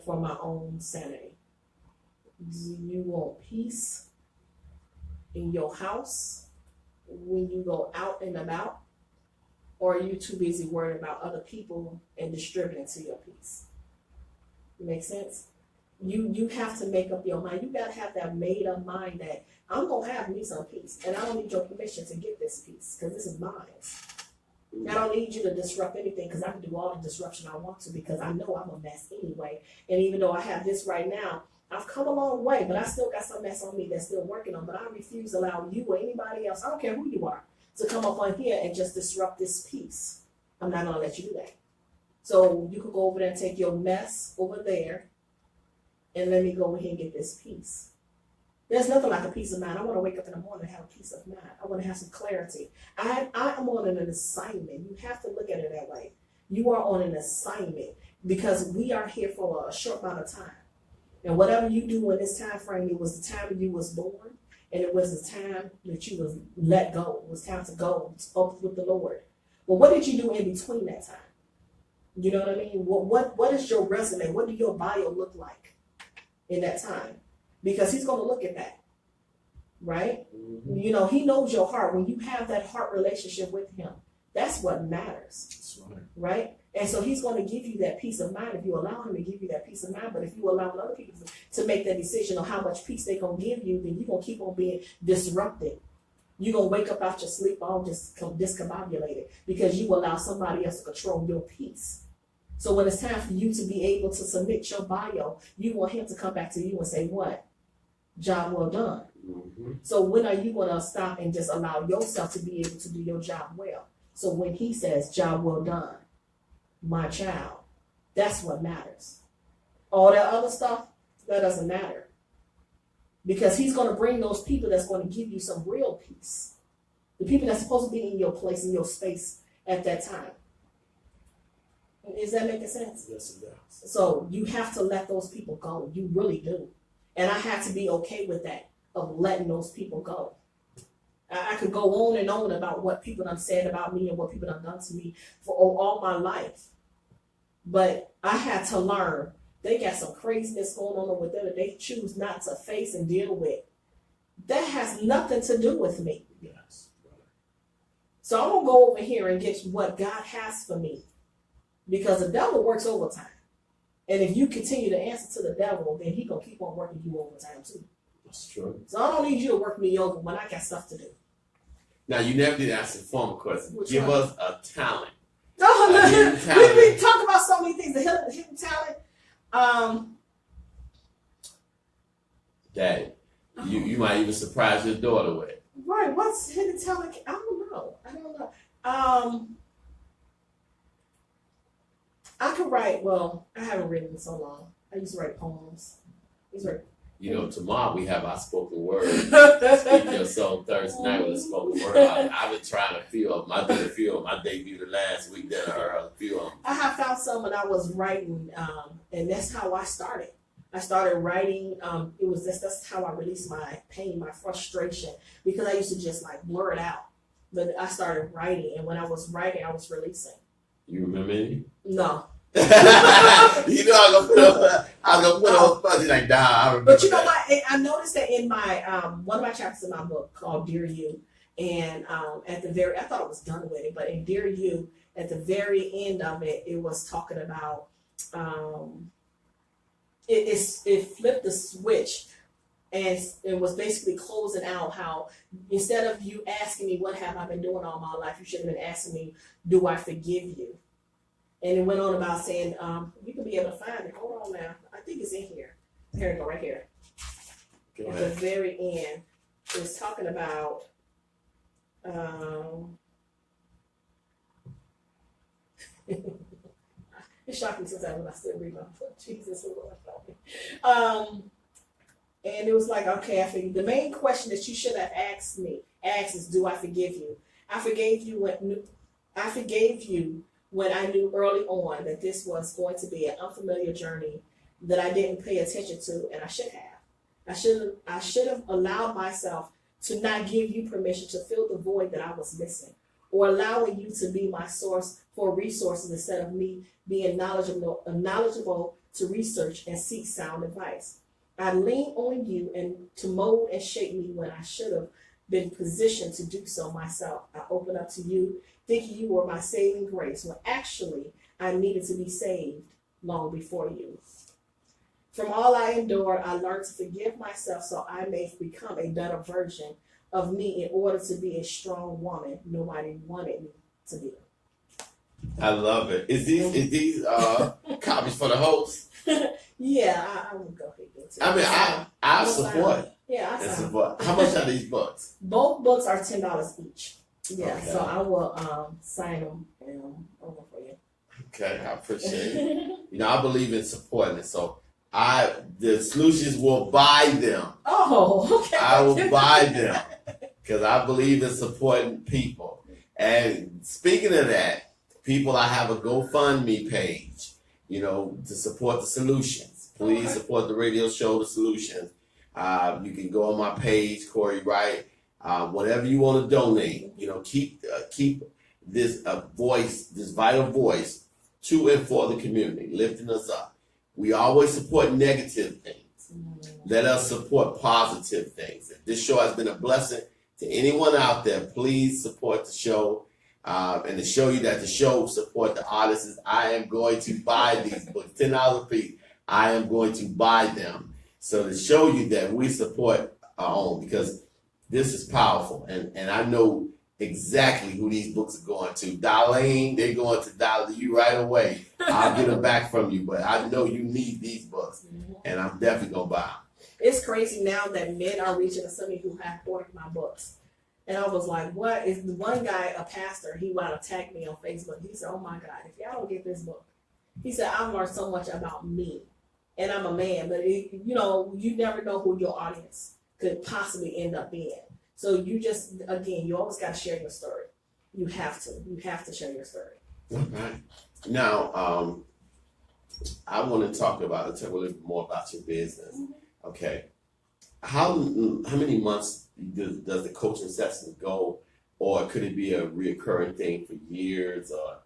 [SPEAKER 2] for my own sanity. Do you want peace in your house when you go out and about? Or are you too busy worrying about other people and distributing to your peace? Make sense? You have to make up your mind. You gotta have that made up mind that I'm gonna have me some peace, and I don't need your permission to get this peace because this is mine. I don't need you to disrupt anything because I can do all the disruption I want to, because I know I'm a mess anyway. And even though I have this right now, I've come a long way, but I still got some mess on me that's still working on. But I refuse to allow you or anybody else, I don't care who you are, to come up on here and just disrupt this peace. I'm not gonna let you do that. So you could go over there and take your mess over there and let me go over here and get this peace. There's nothing like a peace of mind. I want to wake up in the morning and have a peace of mind. I want to have some clarity. I'm on an assignment. You have to look at it that way. You are on an assignment because we are here for a short amount of time. And whatever you do in this time frame, it was the time you was born, and it was the time that you was let go. It was time to go up with the Lord. Well, what did you do in between that time? You know what I mean? What is your resume? What do your bio look like in that time? Because he's going to look at that, right? Mm-hmm. He knows your heart. When you have that heart relationship with him, that's what matters.
[SPEAKER 1] That's right.
[SPEAKER 2] Right? And so he's going to give you that peace of mind if you allow him to give you that peace of mind. But if you allow other people to make that decision on how much peace they're going to give you, then you're going to keep on being disrupted. You're going to wake up out your sleep all just discombobulated because you allow somebody else to control your peace. So when it's time for you to be able to submit your bio, you want him to come back to you and say, what? Job well done. Mm-hmm. So when are you going to stop and just allow yourself to be able to do your job well? So when he says, job well done, my child, that's what matters. All that other stuff, that doesn't matter. Because he's going to bring those people that's going to give you some real peace. The people that's supposed to be in your place, in your space at that time. Is that making sense?
[SPEAKER 1] Yes, it does.
[SPEAKER 2] So you have to let those people go. You really do. And I had to be okay with that, of letting those people go. I could go on and on about what people done said about me and what people done to me for all my life. But I had to learn they got some craziness going on with them that they choose not to face and deal with. That has nothing to do with me.
[SPEAKER 1] Yes.
[SPEAKER 2] So I'm gonna go over here and get what God has for me, because the devil works overtime, and if you continue to answer to the devil, then he gonna keep on working you overtime too.
[SPEAKER 1] That's true.
[SPEAKER 2] So I don't need you to work me over when I got stuff to do.
[SPEAKER 1] Now, you never did ask a formal question.
[SPEAKER 2] Which
[SPEAKER 1] Give
[SPEAKER 2] one?
[SPEAKER 1] us a talent.
[SPEAKER 2] No,
[SPEAKER 1] A hidden
[SPEAKER 2] we
[SPEAKER 1] talent.
[SPEAKER 2] talk about so many things. The hidden talent.
[SPEAKER 1] That you might even surprise your daughter with.
[SPEAKER 2] Right. What's hidden talent? I don't know. I could write. Well, I haven't written in so long. I used to write poems.
[SPEAKER 1] You know, tomorrow we have our spoken word. Speak Your Soul Thursday night with a spoken word. I've been trying to feel them. I did a few of them. I debuted last week. Then I heard a few of them.
[SPEAKER 2] I have found some when I was writing, and that's how I started. I started writing. That's how I released my pain, my frustration, because I used to just like blur it out. But I started writing, and when I was writing, I was releasing.
[SPEAKER 1] You remember any?
[SPEAKER 2] No.
[SPEAKER 1] You know I was gonna put on fuzzy like, nah, I remember.
[SPEAKER 2] But you know
[SPEAKER 1] that.
[SPEAKER 2] what? I noticed that in my one of my chapters in my book called Dear You, and at the very, I thought it was done with it, but in Dear You, at the very end of it, it was talking about it flipped the switch, and it was basically closing out how instead of you asking me what have I been doing all my life, you should have been asking me, do I forgive you? And it went on about saying, you can be able to find it. Hold on now. I think it's in here. Here we go, right here.
[SPEAKER 1] Go
[SPEAKER 2] At
[SPEAKER 1] ahead.
[SPEAKER 2] the very end, it's talking about it's shocking sometimes when I still read my book. Jesus, Lord, help me. And it was like, okay, I figured the main question that you should have asked is, do I forgive you? I forgave you when I knew early on that this was going to be an unfamiliar journey that I didn't pay attention to, and I should have. I should have allowed myself to not give you permission to fill the void that I was missing, or allowing you to be my source for resources instead of me being knowledgeable to research and seek sound advice. I leaned on you and to mold and shape me when I should have been positioned to do so myself. I opened up to you, thinking you were my saving grace, when actually I needed to be saved long before you. From all I endured, I learned to forgive myself so I may become a better version of me in order to be a strong woman nobody wanted me to be.
[SPEAKER 1] I love it. Is these copies for the host?
[SPEAKER 2] Yeah, I would go ahead and get to
[SPEAKER 1] I mean, I support.
[SPEAKER 2] Yeah, I
[SPEAKER 1] And
[SPEAKER 2] sign.
[SPEAKER 1] support. How much are these books?
[SPEAKER 2] Both books are $10 each. Yeah,
[SPEAKER 1] Okay.
[SPEAKER 2] so I will sign them over for you.
[SPEAKER 1] Okay, I appreciate it. You know, I believe in supporting it, so the solutions will buy them.
[SPEAKER 2] Oh, okay.
[SPEAKER 1] I will buy them because I believe in supporting people. And speaking of that, people, I have a GoFundMe page, you know, to support the solutions. Please
[SPEAKER 2] Okay.
[SPEAKER 1] support the radio show, The Solutions. You can go on my page, Correy Wright. Whatever you want to donate, you know, keep this voice, this vital voice, to and for the community, lifting us up. We always support negative things. Let us support positive things. If this show has been a blessing to anyone out there, please support the show. And to show you that the show support the artists, I am going to buy these books, $10 a piece. I am going to buy them. So to show you that we support our own, because this is powerful. And I know exactly who these books are going to. Darlene, they're going to dial you right away. I'll get them back from you, but I know you need these books, and I'm definitely going to buy them.
[SPEAKER 2] It's crazy now that men are reaching out to me who have ordered my books. And I was like, what? Is the one guy, a pastor, he wanted to tag me on Facebook. He said, oh my God, if y'all don't get this book. He said, I've learned so much about me. And I'm a man, but you know, you never know who your audience could possibly end up being. So you just, again, you always got to share your story. You have to share your story.
[SPEAKER 1] All right. Now, I want to talk a little bit more about your business. Okay. How many months does the coaching session go, or could it be a reoccurring thing for years, or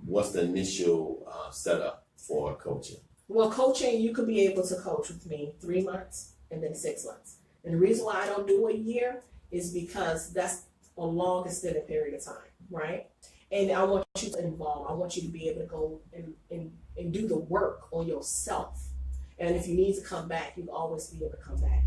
[SPEAKER 1] what's the initial setup for coaching?
[SPEAKER 2] Well, coaching, you could be able to coach with me 3 months and then 6 months. And the reason why I don't do a year is because that's a long extended period of time, right? And I want you to involve. I want you to be able to go and do the work on yourself. And if you need to come back, you'll always be able to come back.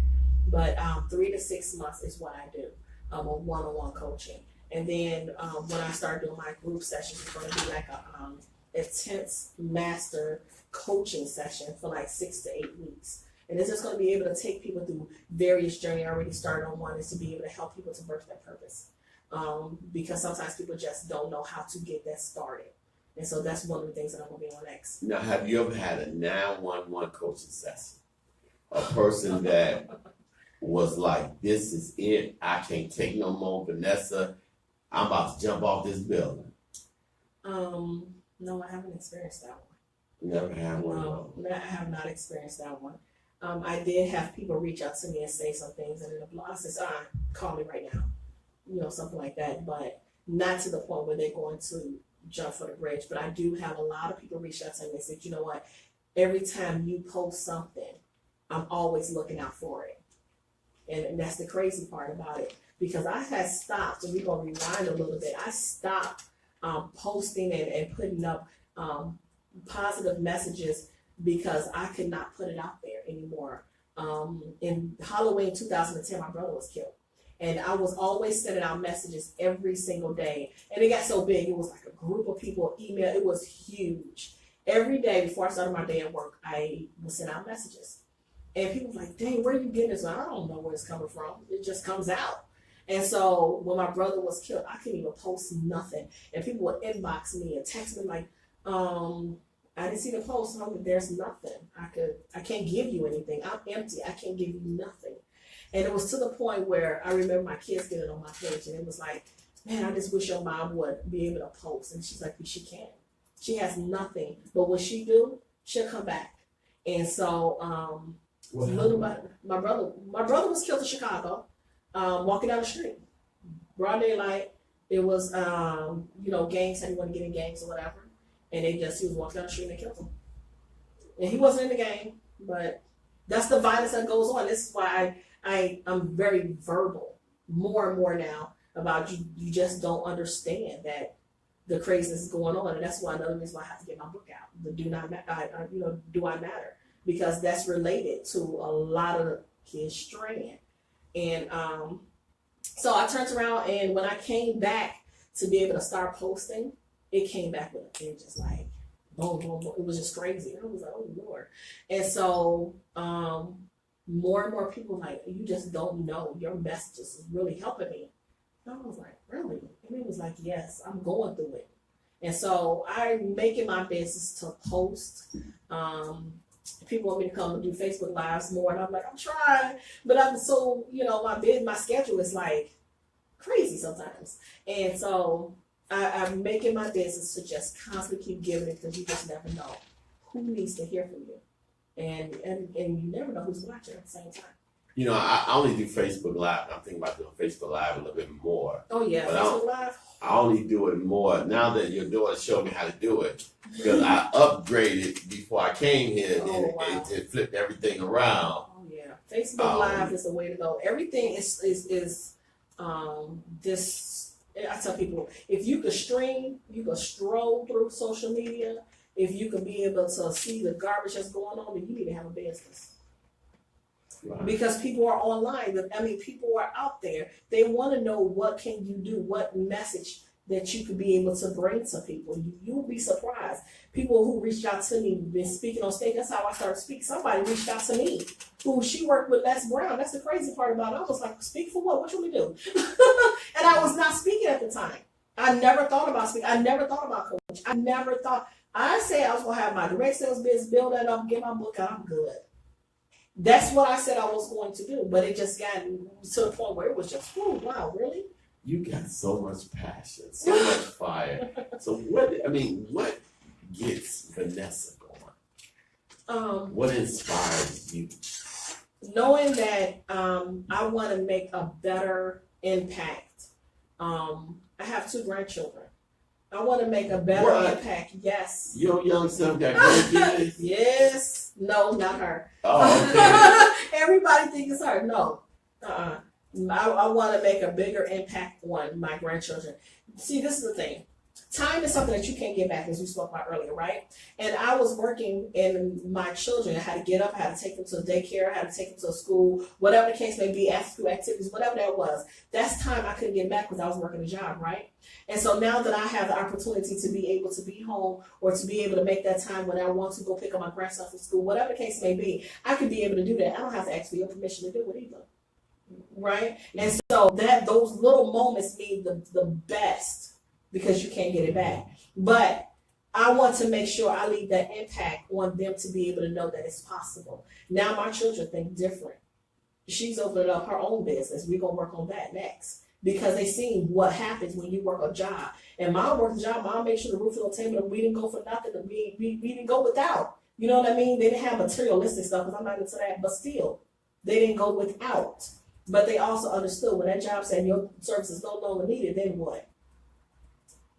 [SPEAKER 2] But 3 to 6 months is what I do, a one-on-one coaching. And then when I start doing my group sessions, it's going to be like a intense master coaching session for like 6 to 8 weeks. And it's just going to be able to take people through various journeys. I already started on one, is to be able to help people to birth their purpose. Because sometimes people just don't know how to get that started. And so that's one of the things that I'm going to be on next.
[SPEAKER 1] Now, have you ever had a 911 coaching session? A person that was like, this is it. I can't take no more. Vanessa, I'm about to jump off this building.
[SPEAKER 2] No, I haven't experienced that one.
[SPEAKER 1] Never had one.
[SPEAKER 2] No, I have not experienced that one. I did have people reach out to me and say some things, and in the blog I said, call me right now. You know, something like that, but not to the point where they're going to jump for the bridge. But I do have a lot of people reach out to me and say, you know what, every time you post something, I'm always looking out for it. And that's the crazy part about it, because I had stopped, and we're going to rewind a little bit. I stopped posting and putting up positive messages because I could not put it out there anymore. In Halloween 2010, my brother was killed. And I was always sending out messages every single day. And it got so big, it was like a group of people, email, it was huge. Every day before I started my day at work, I would send out messages. And people were like, dang, where are you getting this? I don't know where it's coming from. It just comes out. And so when my brother was killed, I couldn't even post nothing. And people would inbox me and text me like, I didn't see the post. I'm like, there's nothing. I can't give you anything. I'm empty. I can't give you nothing. And it was to the point where I remember my kids getting on my page, and it was like, man, I just wish your mom would be able to post. And she's like, she can't. She has nothing. But what she do, she'll come back. And so my brother was killed in Chicago, walking down the street. Broad daylight. It was gangs said he wanted to get in gangs or whatever. And he was walking down the street and they killed him. And he wasn't in the gang, but that's the violence that goes on. This is why I'm very verbal more and more now about you just don't understand that the craziness is going on. And that's why another reason why I have to get my book out, the Do I Matter? Because that's related to a lot of kids straying. And so I turned around, and when I came back to be able to start posting, it came back with a thing just like boom, boom, boom. It was just crazy. I was like, oh Lord. And so more and more people like, you just don't know. Your messages is really helping me. And I was like, really? And it was like, yes, I'm going through it. And so I'm making my business to post. People want me to come and do Facebook Lives more, and I'm like, I'm trying, but I'm so, my schedule is like crazy sometimes. And so I'm making my business to just constantly keep giving it, because you just never know who needs to hear from you. And you never know who's watching at the same time.
[SPEAKER 1] I only do Facebook Live. I'm thinking about doing Facebook Live a little bit more.
[SPEAKER 2] Oh yeah,
[SPEAKER 1] but
[SPEAKER 2] Facebook Live.
[SPEAKER 1] I only do it more now that your daughter showed me how to do it, because I upgraded before I came here and it flipped everything around.
[SPEAKER 2] Oh yeah, Facebook Live is the way to go. Everything is this. I tell people, if you could stream, you could stroll through social media. If you can be able to see the garbage that's going on, then you need to have a business. Right. Because people are online. People are out there. They want to know, what can you do? What message that you could be able to bring to people. You'll be surprised. People who reached out to me, been speaking on stage. That's how I started speaking. Somebody reached out to me she worked with Les Brown. That's the crazy part about it. I was like, speak for what? What you want me to do? And I was not speaking at the time. I never thought about speaking. I never thought about coaching. I never thought. I said I was going to have my direct sales business, build that up, get my book out, I'm good. That's what I said I was going to do. But it just got to the point where it was just, oh, wow, really?
[SPEAKER 1] You got so much passion, so much fire. So what gets Vanessa going? What inspires you?
[SPEAKER 2] Knowing that I want to make a better impact. I have 2 grandchildren. I want to make a better
[SPEAKER 1] What?
[SPEAKER 2] impact. Yes.
[SPEAKER 1] Your young son got grandkids?
[SPEAKER 2] Yes. No, not her.
[SPEAKER 1] Oh, okay.
[SPEAKER 2] Everybody thinks it's her. No. I want to make a bigger impact on my grandchildren. See, this is the thing. Time is something that you can't get back, as we spoke about earlier, right? And I was working, and my children, I had to get up, I had to take them to daycare, I had to take them to school, whatever the case may be, after school activities, whatever that was. That's time I couldn't get back because I was working a job, right? And so now that I have the opportunity to be able to be home or to be able to make that time when I want to go pick up my grandson from school, whatever the case may be, I could be able to do that. I don't have to ask for your permission to do it either, right? And so those little moments mean the best, because you can't get it back. But I want to make sure I leave that impact on them to be able to know that it's possible. Now my children think different. She's opening up her own business. We're going to work on that next, because they seen what happens when you work a job. And Mom worked a job. Mom made sure the roof was on the table, and we didn't go for nothing. And we didn't go without. You know what I mean? They didn't have materialistic stuff, because I'm not into that. But still, they didn't go without. But they also understood when that job said your service is no longer needed, then what?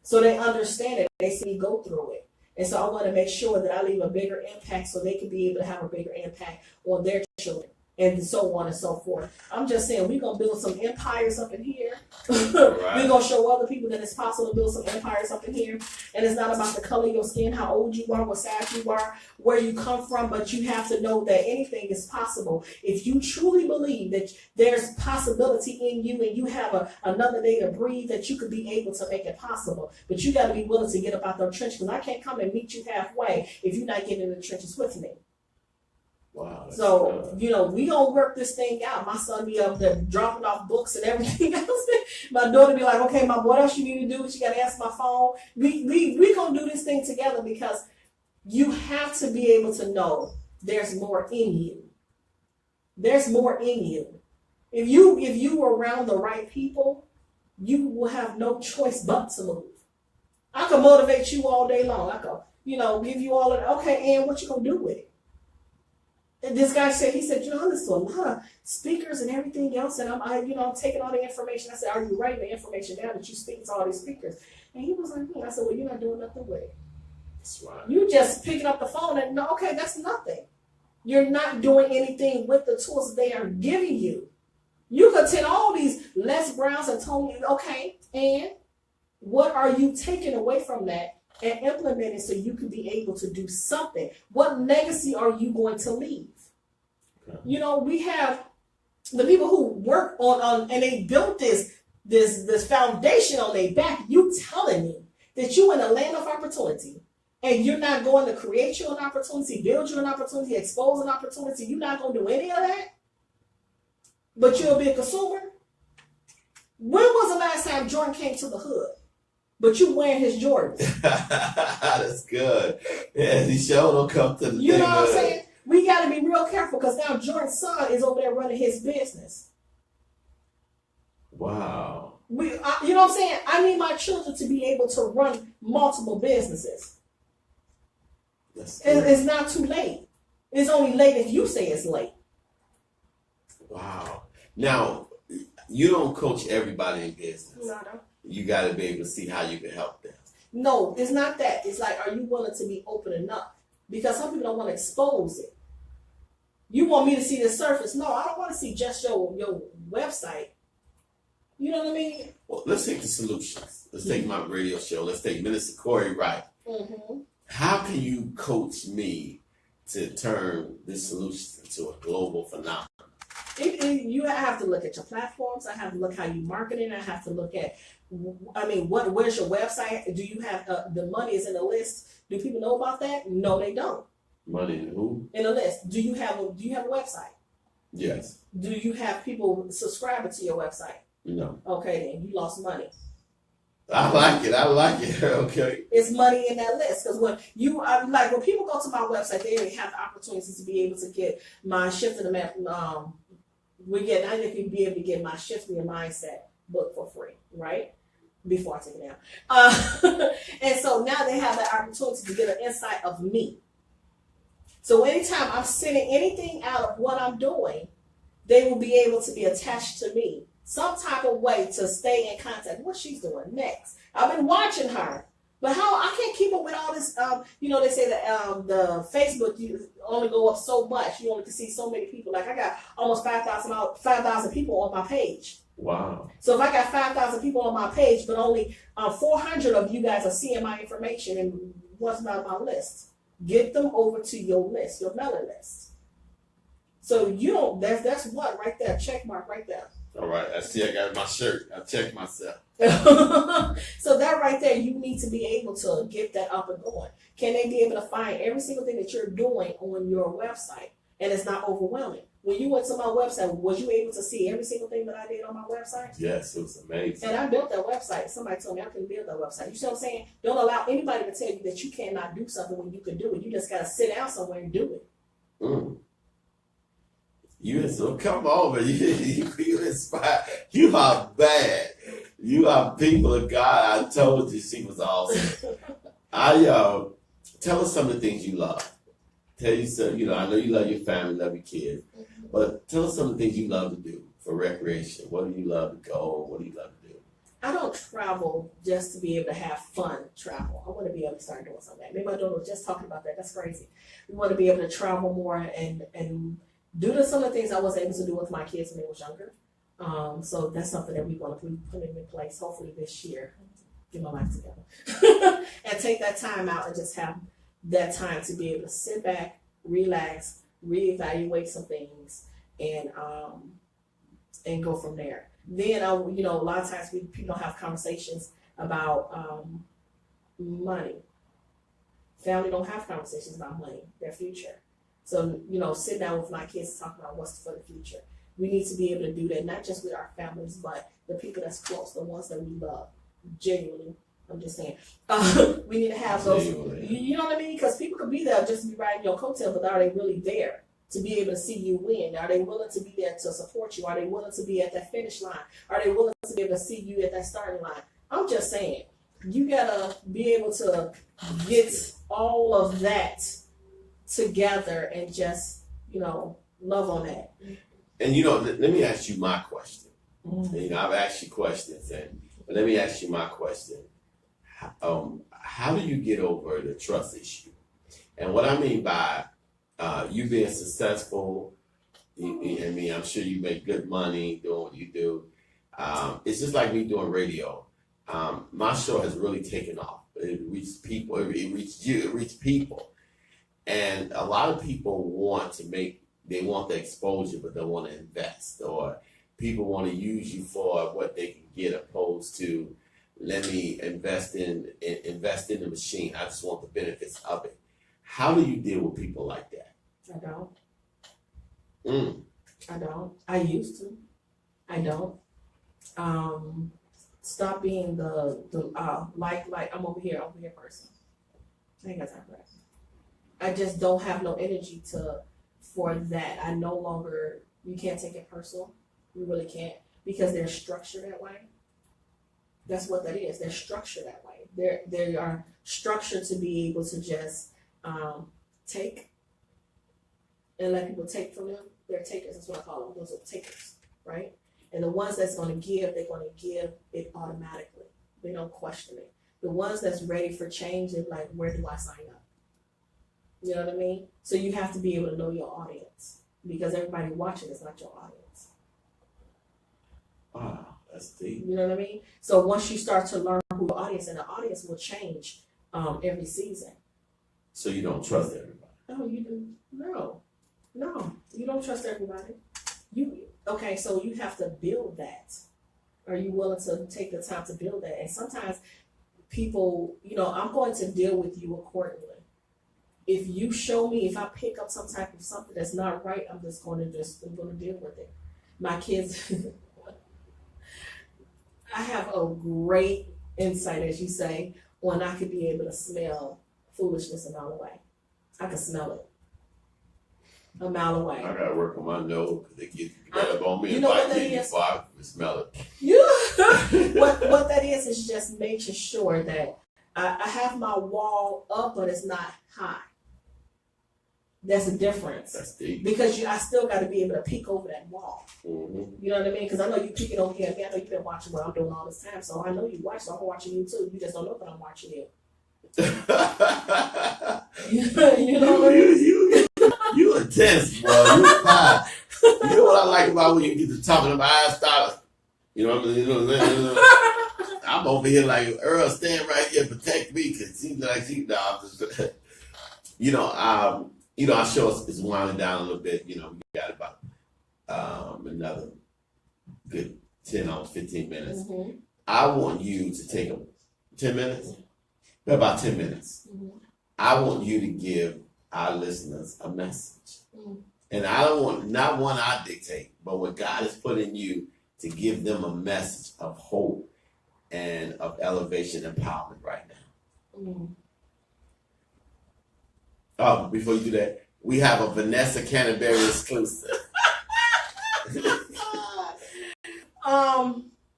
[SPEAKER 2] So they understand it. They see me go through it. And so I want to make sure that I leave a bigger impact so they can be able to have a bigger impact on their children, and so on and so forth. I'm just saying, we're going to build some empires up in here.
[SPEAKER 1] Right.
[SPEAKER 2] We're going to show other people that it's possible to build some empires up in here. And it's not about the color of your skin, how old you are, what size you are, where you come from, but you have to know that anything is possible. If you truly believe that there's possibility in you and you have another day to breathe, that you could be able to make it possible. But you got to be willing to get up out the trench, because I can't come and meet you halfway if you're not getting in the trenches with me.
[SPEAKER 1] Wow.
[SPEAKER 2] So, we gonna work this thing out. My son be up there dropping off books and everything else. My daughter be like, okay, Mom, what else you need to do? She gotta answer my phone. We gonna do this thing together, because you have to be able to know there's more in you. There's more in you. If you were around the right people, you will have no choice but to move. I can motivate you all day long. I can, give you all of that. Okay, and what you gonna do with it? And this guy said, I listen to a lot of speakers and everything else, and I'm taking all the information. I said, are you writing the information down that you speak to all these speakers? And he was like, I said, well, you're not doing nothing with it.
[SPEAKER 1] That's right.
[SPEAKER 2] You just picking up the phone and, okay, that's nothing. You're not doing anything with the tools that they are giving you. You could attend all these Les Browns and Tony, okay, and what are you taking away from that and implementing so you can be able to do something? What legacy are you going to leave? Okay. We have the people who work on and they built this foundation on their back. You telling me that you in a land of opportunity and you're not going to create you an opportunity, build you an opportunity, expose an opportunity? You're not going to do any of that? But you'll be a consumer? When was the last time Jordan came to the hood? But you wearing his Jordans.
[SPEAKER 1] That's good. Yeah, he sure don't come to the
[SPEAKER 2] You know what I'm saying? We got to be real careful, because now Jordan's son is over there running his business.
[SPEAKER 1] Wow.
[SPEAKER 2] You know what I'm saying? I need my children to be able to run multiple businesses. It's not too late. It's only late if you say it's late.
[SPEAKER 1] Wow. Now, you don't coach everybody in business.
[SPEAKER 2] No, I don't.
[SPEAKER 1] You got to be able to see how you can help them.
[SPEAKER 2] No, it's not that. It's like, are you willing to be open enough? Because some people don't want to expose it. You want me to see the surface? No, I don't want to see just your website. You know what I mean?
[SPEAKER 1] Well, let's take the solutions. Let's take my radio show. Let's take Minister Correy Wright.
[SPEAKER 2] Mm-hmm.
[SPEAKER 1] How can you coach me to turn this solution into a global phenomenon?
[SPEAKER 2] You have to look at your platforms. I have to look how you market it. I have to look at, where's your website? Do you have the money is in the list? Do people know about that? No, they don't.
[SPEAKER 1] Money in who?
[SPEAKER 2] In a list. Do you have a website?
[SPEAKER 1] Yes.
[SPEAKER 2] Do you have people subscribing to your website?
[SPEAKER 1] No.
[SPEAKER 2] Okay, then you lost money.
[SPEAKER 1] I like it. Okay.
[SPEAKER 2] It's money in that list, because when people go to my website, they have the opportunity to be able to get my Shifting the Map. I think you'd be able to get my Shifting Your Mindset book for free, right? Before I take it down. And so now they have the opportunity to get an insight of me. So anytime I'm sending anything out of what I'm doing, they will be able to be attached to me. Some type of way to stay in contact. What she's doing next. I've been watching her. But how I can't keep up with all this? They say that the Facebook you only go up so much. You only can see so many people. Like I got almost 5,000 people on my page.
[SPEAKER 1] Wow.
[SPEAKER 2] So if I got 5,000 people on my page, but only 400 of you guys are seeing my information and what's not my list, get them over to your list, your mailing list. So you don't. That's what right there. Check mark right there.
[SPEAKER 1] All right. I see. I got my shirt. I checked myself.
[SPEAKER 2] So that right there, you need to be able to get that up and going. Can they be able to find every single thing that you're doing on your website, and it's not overwhelming? When you went to my website, was you able to see every single thing that I did on my website?
[SPEAKER 1] Yes, it was amazing.
[SPEAKER 2] And I built that website. Somebody told me I couldn't build that website. You see what I'm saying? Don't allow anybody to tell you that you cannot do something when you can do it. You just got to sit down somewhere and do it.
[SPEAKER 1] Mm. So come on, man. You inspire. You are bad. You are people of God. I told you she was awesome. Tell us some of the things you love. Tell you some, I know you love your family, love your kids, but tell us some of the things you love to do for recreation. What do you love to go? What do you love to do?
[SPEAKER 2] I don't travel just to be able to have fun travel. I want to be able to start doing something. Maybe I don't know, just talking about that. That's crazy. We want to be able to travel more and do some of the things I was able to do with my kids when they was younger. So that's something that we're going to be putting in place hopefully this year. Get my life together. And take that time out and just have that time to be able to sit back, relax, reevaluate some things, and go from there. Then a lot of times people have conversations about money. Family don't have conversations about money, their future. So sit down with my kids and talk about what's for the future. We need to be able to do that, not just with our families, but the people that's close, the ones that we love, genuinely. I'm just saying, we need to have those. You know what I mean? Because people could be there just to be riding your coattail, but are they really there to be able to see you win? Are they willing to be there to support you? Are they willing to be at that finish line? Are they willing to be able to see you at that starting line? I'm just saying, you gotta be able to get all of that together and just love on that.
[SPEAKER 1] And let me ask you my question. Mm-hmm. I've asked you questions, but let me ask you my question. How do you get over the trust issue? And what I mean by you being successful, I'm sure you make good money doing what you do. It's just like me doing radio. My show has really taken off. It reached people. It reached you. It reached people. And a lot of people want the exposure, but they want to invest, or people want to use you for what they can get, opposed to let me invest in the machine. I just want the benefits of it. How do you deal with people like that?
[SPEAKER 2] I don't. I don't. I used to. I don't. Stop being the like I'm over here person. I ain't got time for that. I just don't have no energy for that. I no longer. You can't take it personal. You really can't, because they're structured that way. That's what that is. They're structured that way. They are structured to be able to just take and let people take from them. They're takers. That's what I call them. Those are takers, right? And the ones that's going to give, they're going to give it automatically. They don't question it. The ones that's ready for change, they're like, where do I sign up? You know what I mean? So you have to be able to know your audience, because everybody watching is not your audience.
[SPEAKER 1] Wow, that's deep.
[SPEAKER 2] You know what I mean? So once you start to learn who the audience, and the audience will change every season.
[SPEAKER 1] So you don't trust everybody?
[SPEAKER 2] No, you do. No, you don't trust everybody. Okay, so you have to build that. Are you willing to take the time to build that? And sometimes people, I'm going to deal with you accordingly. If you show me, if I pick up some type of something that's not right, I'm going to deal with it. My kids, I have a great insight, as you say, when I could be able to smell foolishness a mile away. I can smell it a mile away.
[SPEAKER 1] I gotta work on my nose, because they get up on me
[SPEAKER 2] you
[SPEAKER 1] and
[SPEAKER 2] know
[SPEAKER 1] bite
[SPEAKER 2] what
[SPEAKER 1] me
[SPEAKER 2] that is?
[SPEAKER 1] before I can smell it.
[SPEAKER 2] What that is just making sure that I have my wall up, but it's not high. That's the difference.
[SPEAKER 1] That's deep.
[SPEAKER 2] Because I still got to be able to peek over that wall.
[SPEAKER 1] Mm-hmm.
[SPEAKER 2] You know what I mean? Because I know you peeking over here. I know you've been watching what I'm doing all this time, so I know you watch. So I'm watching you too. You just don't know that I'm watching you. You know what I mean?
[SPEAKER 1] You intense, boy. You hot. You know what I like about when you get to talking about Aristotle? You know what I mean? I'm over here like Earl, stand right here, protect me, because he's like our show is winding down a little bit. You know, we got about another good 10 or 15 minutes.
[SPEAKER 2] Mm-hmm.
[SPEAKER 1] I want you to take 10 minutes, about 10 minutes.
[SPEAKER 2] Mm-hmm.
[SPEAKER 1] I want you to give our listeners a message.
[SPEAKER 2] Mm-hmm.
[SPEAKER 1] And I don't want, not one I dictate, but what God has put in you to give them a message of hope and of elevation empowerment right now.
[SPEAKER 2] Mm-hmm.
[SPEAKER 1] Oh, before you do that, we have a Vanessa Canteberry exclusive.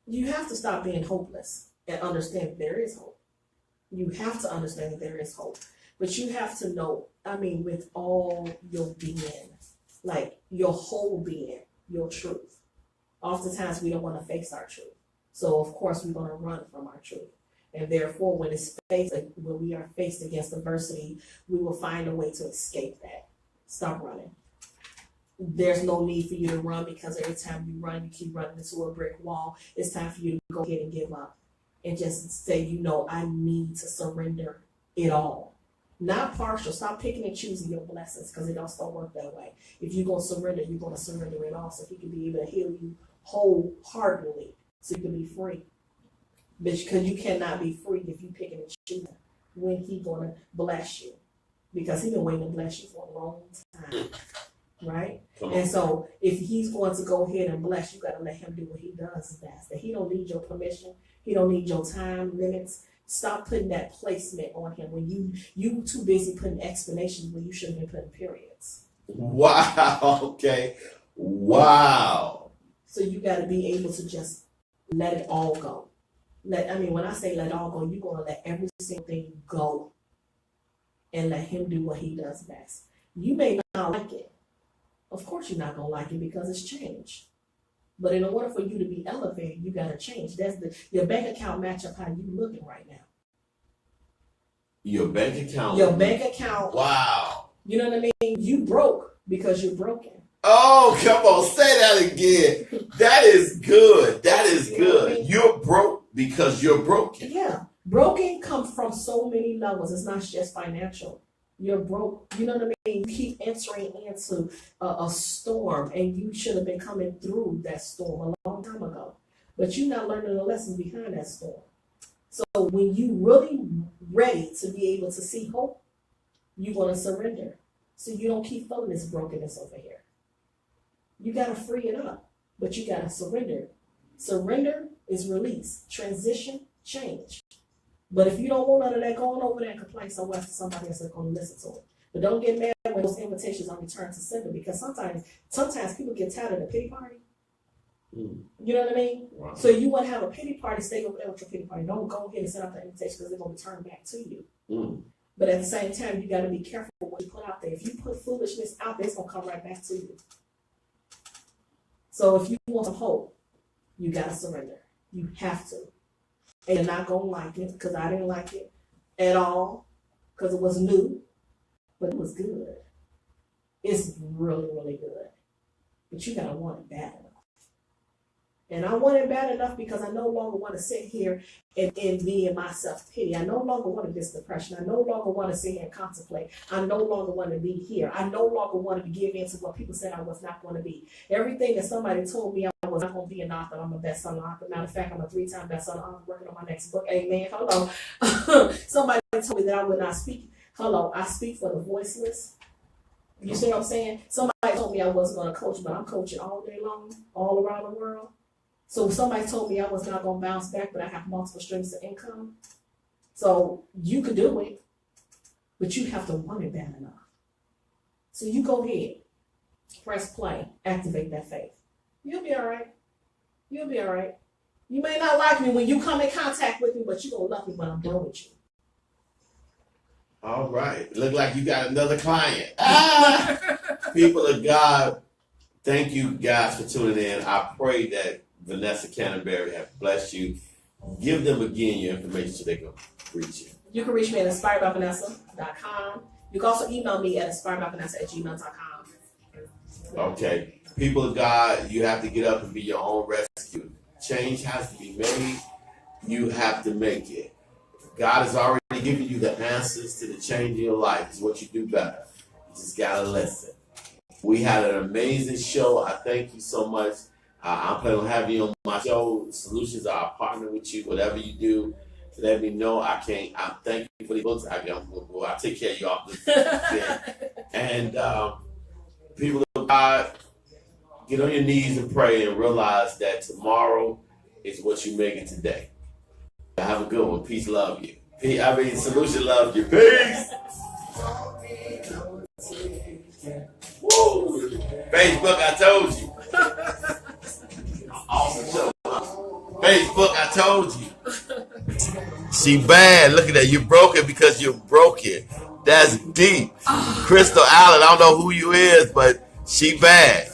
[SPEAKER 2] You have to stop being hopeless and understand that there is hope. You have to understand that there is hope. But you have to know, with all your being, like your whole being, your truth. Oftentimes we don't want to face our truth. So of course we're going to run from our truth. And therefore when we are faced against adversity, we will find a way to escape that. Stop running. There's no need for you to run, because every time you run, you keep running into a brick wall. It's time for you to go ahead and give up and just say, I need to surrender it all. Not partial. Stop picking and choosing your blessings, because it don't work that way. If you're going to surrender, you're going to surrender it all, so he can be able to heal you wholeheartedly, so you can be free. Because you cannot be free if you picking and choosing when he going to bless you, because he been waiting to bless you for a long time. Right? And so if he's going to go ahead and bless, you got to let him do what he does best. That he don't need your permission. He don't need your time limits. Stop putting that placement on him when you too busy putting explanations when you should have been putting periods.
[SPEAKER 1] Wow. Okay. Wow.
[SPEAKER 2] So you got to be able to just let it all go. When I say let it all go, you're going to let every single thing go and let him do what he does best. You may not like it. Of course you're not going to like it, because it's change. But in order for you to be elevated, you got to change. Your bank account match up how you looking right now.
[SPEAKER 1] Your bank account. Wow.
[SPEAKER 2] You know what I mean? You broke because you're broken.
[SPEAKER 1] Oh, come on. Say that again. That is good. That is good. You're broke because you're broken.
[SPEAKER 2] Yeah. Broken comes from so many levels. It's not just financial. You're broke. You know what I mean? You keep entering into a storm, and you should have been coming through that storm a long time ago. But you're not learning the lessons behind that storm. So when you really ready to be able to see hope, you want to surrender. So you don't keep feeling this brokenness over here. You got to free it up, but you got to surrender. Surrender is release, transition, change. But if you don't want none of that, going over there and complain somewhere to somebody else that's going to listen to it. But don't get mad when those invitations are returned to sender, because sometimes people get tired of the pity party. You know what I mean?
[SPEAKER 1] Wow.
[SPEAKER 2] So you want to have a pity party, stay over there with your pity party. Don't go ahead and set up the invitation, because they're going to return back to you. But at the same time, you got to be careful what you put out there. If you put foolishness out there, it's going to come right back to you. So if you want some hope, you got to surrender. You have to. And you're not going to like it, because I didn't like it at all, because it was new, but it was good. It's really, really good. But you got to want it bad enough. And I want it bad enough because I no longer want to sit here and be in my self-pity. I no longer want this depression. I no longer want to sit here and contemplate. I no longer want to be here. I no longer want to give in to what people said I was not going to be. Everything that somebody told me I was not going to be an author, I'm a best-selling author. Matter of fact, I'm a 3-time best-selling author working on my next book. Amen. Hello. Somebody told me that I would not speak. Hello. I speak for the voiceless. You see what I'm saying? Somebody told me I wasn't going to coach, but I'm coaching all day long, all around the world. So somebody told me I was not going to bounce back, but I have multiple streams of income. So you could do it, but you have to want it bad enough. So you go ahead, press play, activate that faith. You'll be all right. You'll be all right. You may not like me when you come in contact with me, but you're going to love me when I'm done with you.
[SPEAKER 1] All right. Look like you got another client. People of God, thank you guys for tuning in. I pray that Vanessa Canteberry have blessed you. Give them again your information so they can reach you.
[SPEAKER 2] You can reach me at InspiredByVanessa.com. You can also email me at InspiredByVanessa@gmail.com.
[SPEAKER 1] Okay. People of God, you have to get up and be your own rescue. Change has to be made. You have to make it. God has already given you the answers to the change in your life. It's what you do better. You just got to listen. We had an amazing show. I thank you so much. I'm planning on having you on my show. Solutions are a partner with you. Whatever you do, let me know. I thank you for the books. I'll take care of you off this. And people of God, get on your knees and pray and realize that tomorrow is what you make it today. Have a good one. Peace, love you. Solution love you. Peace. Woo. Facebook, I told you. Awesome show. Facebook, I told you. She bad. Look at that. You broke it because you're broken. That's deep. Crystal Allen, I don't know who you is, but she bad.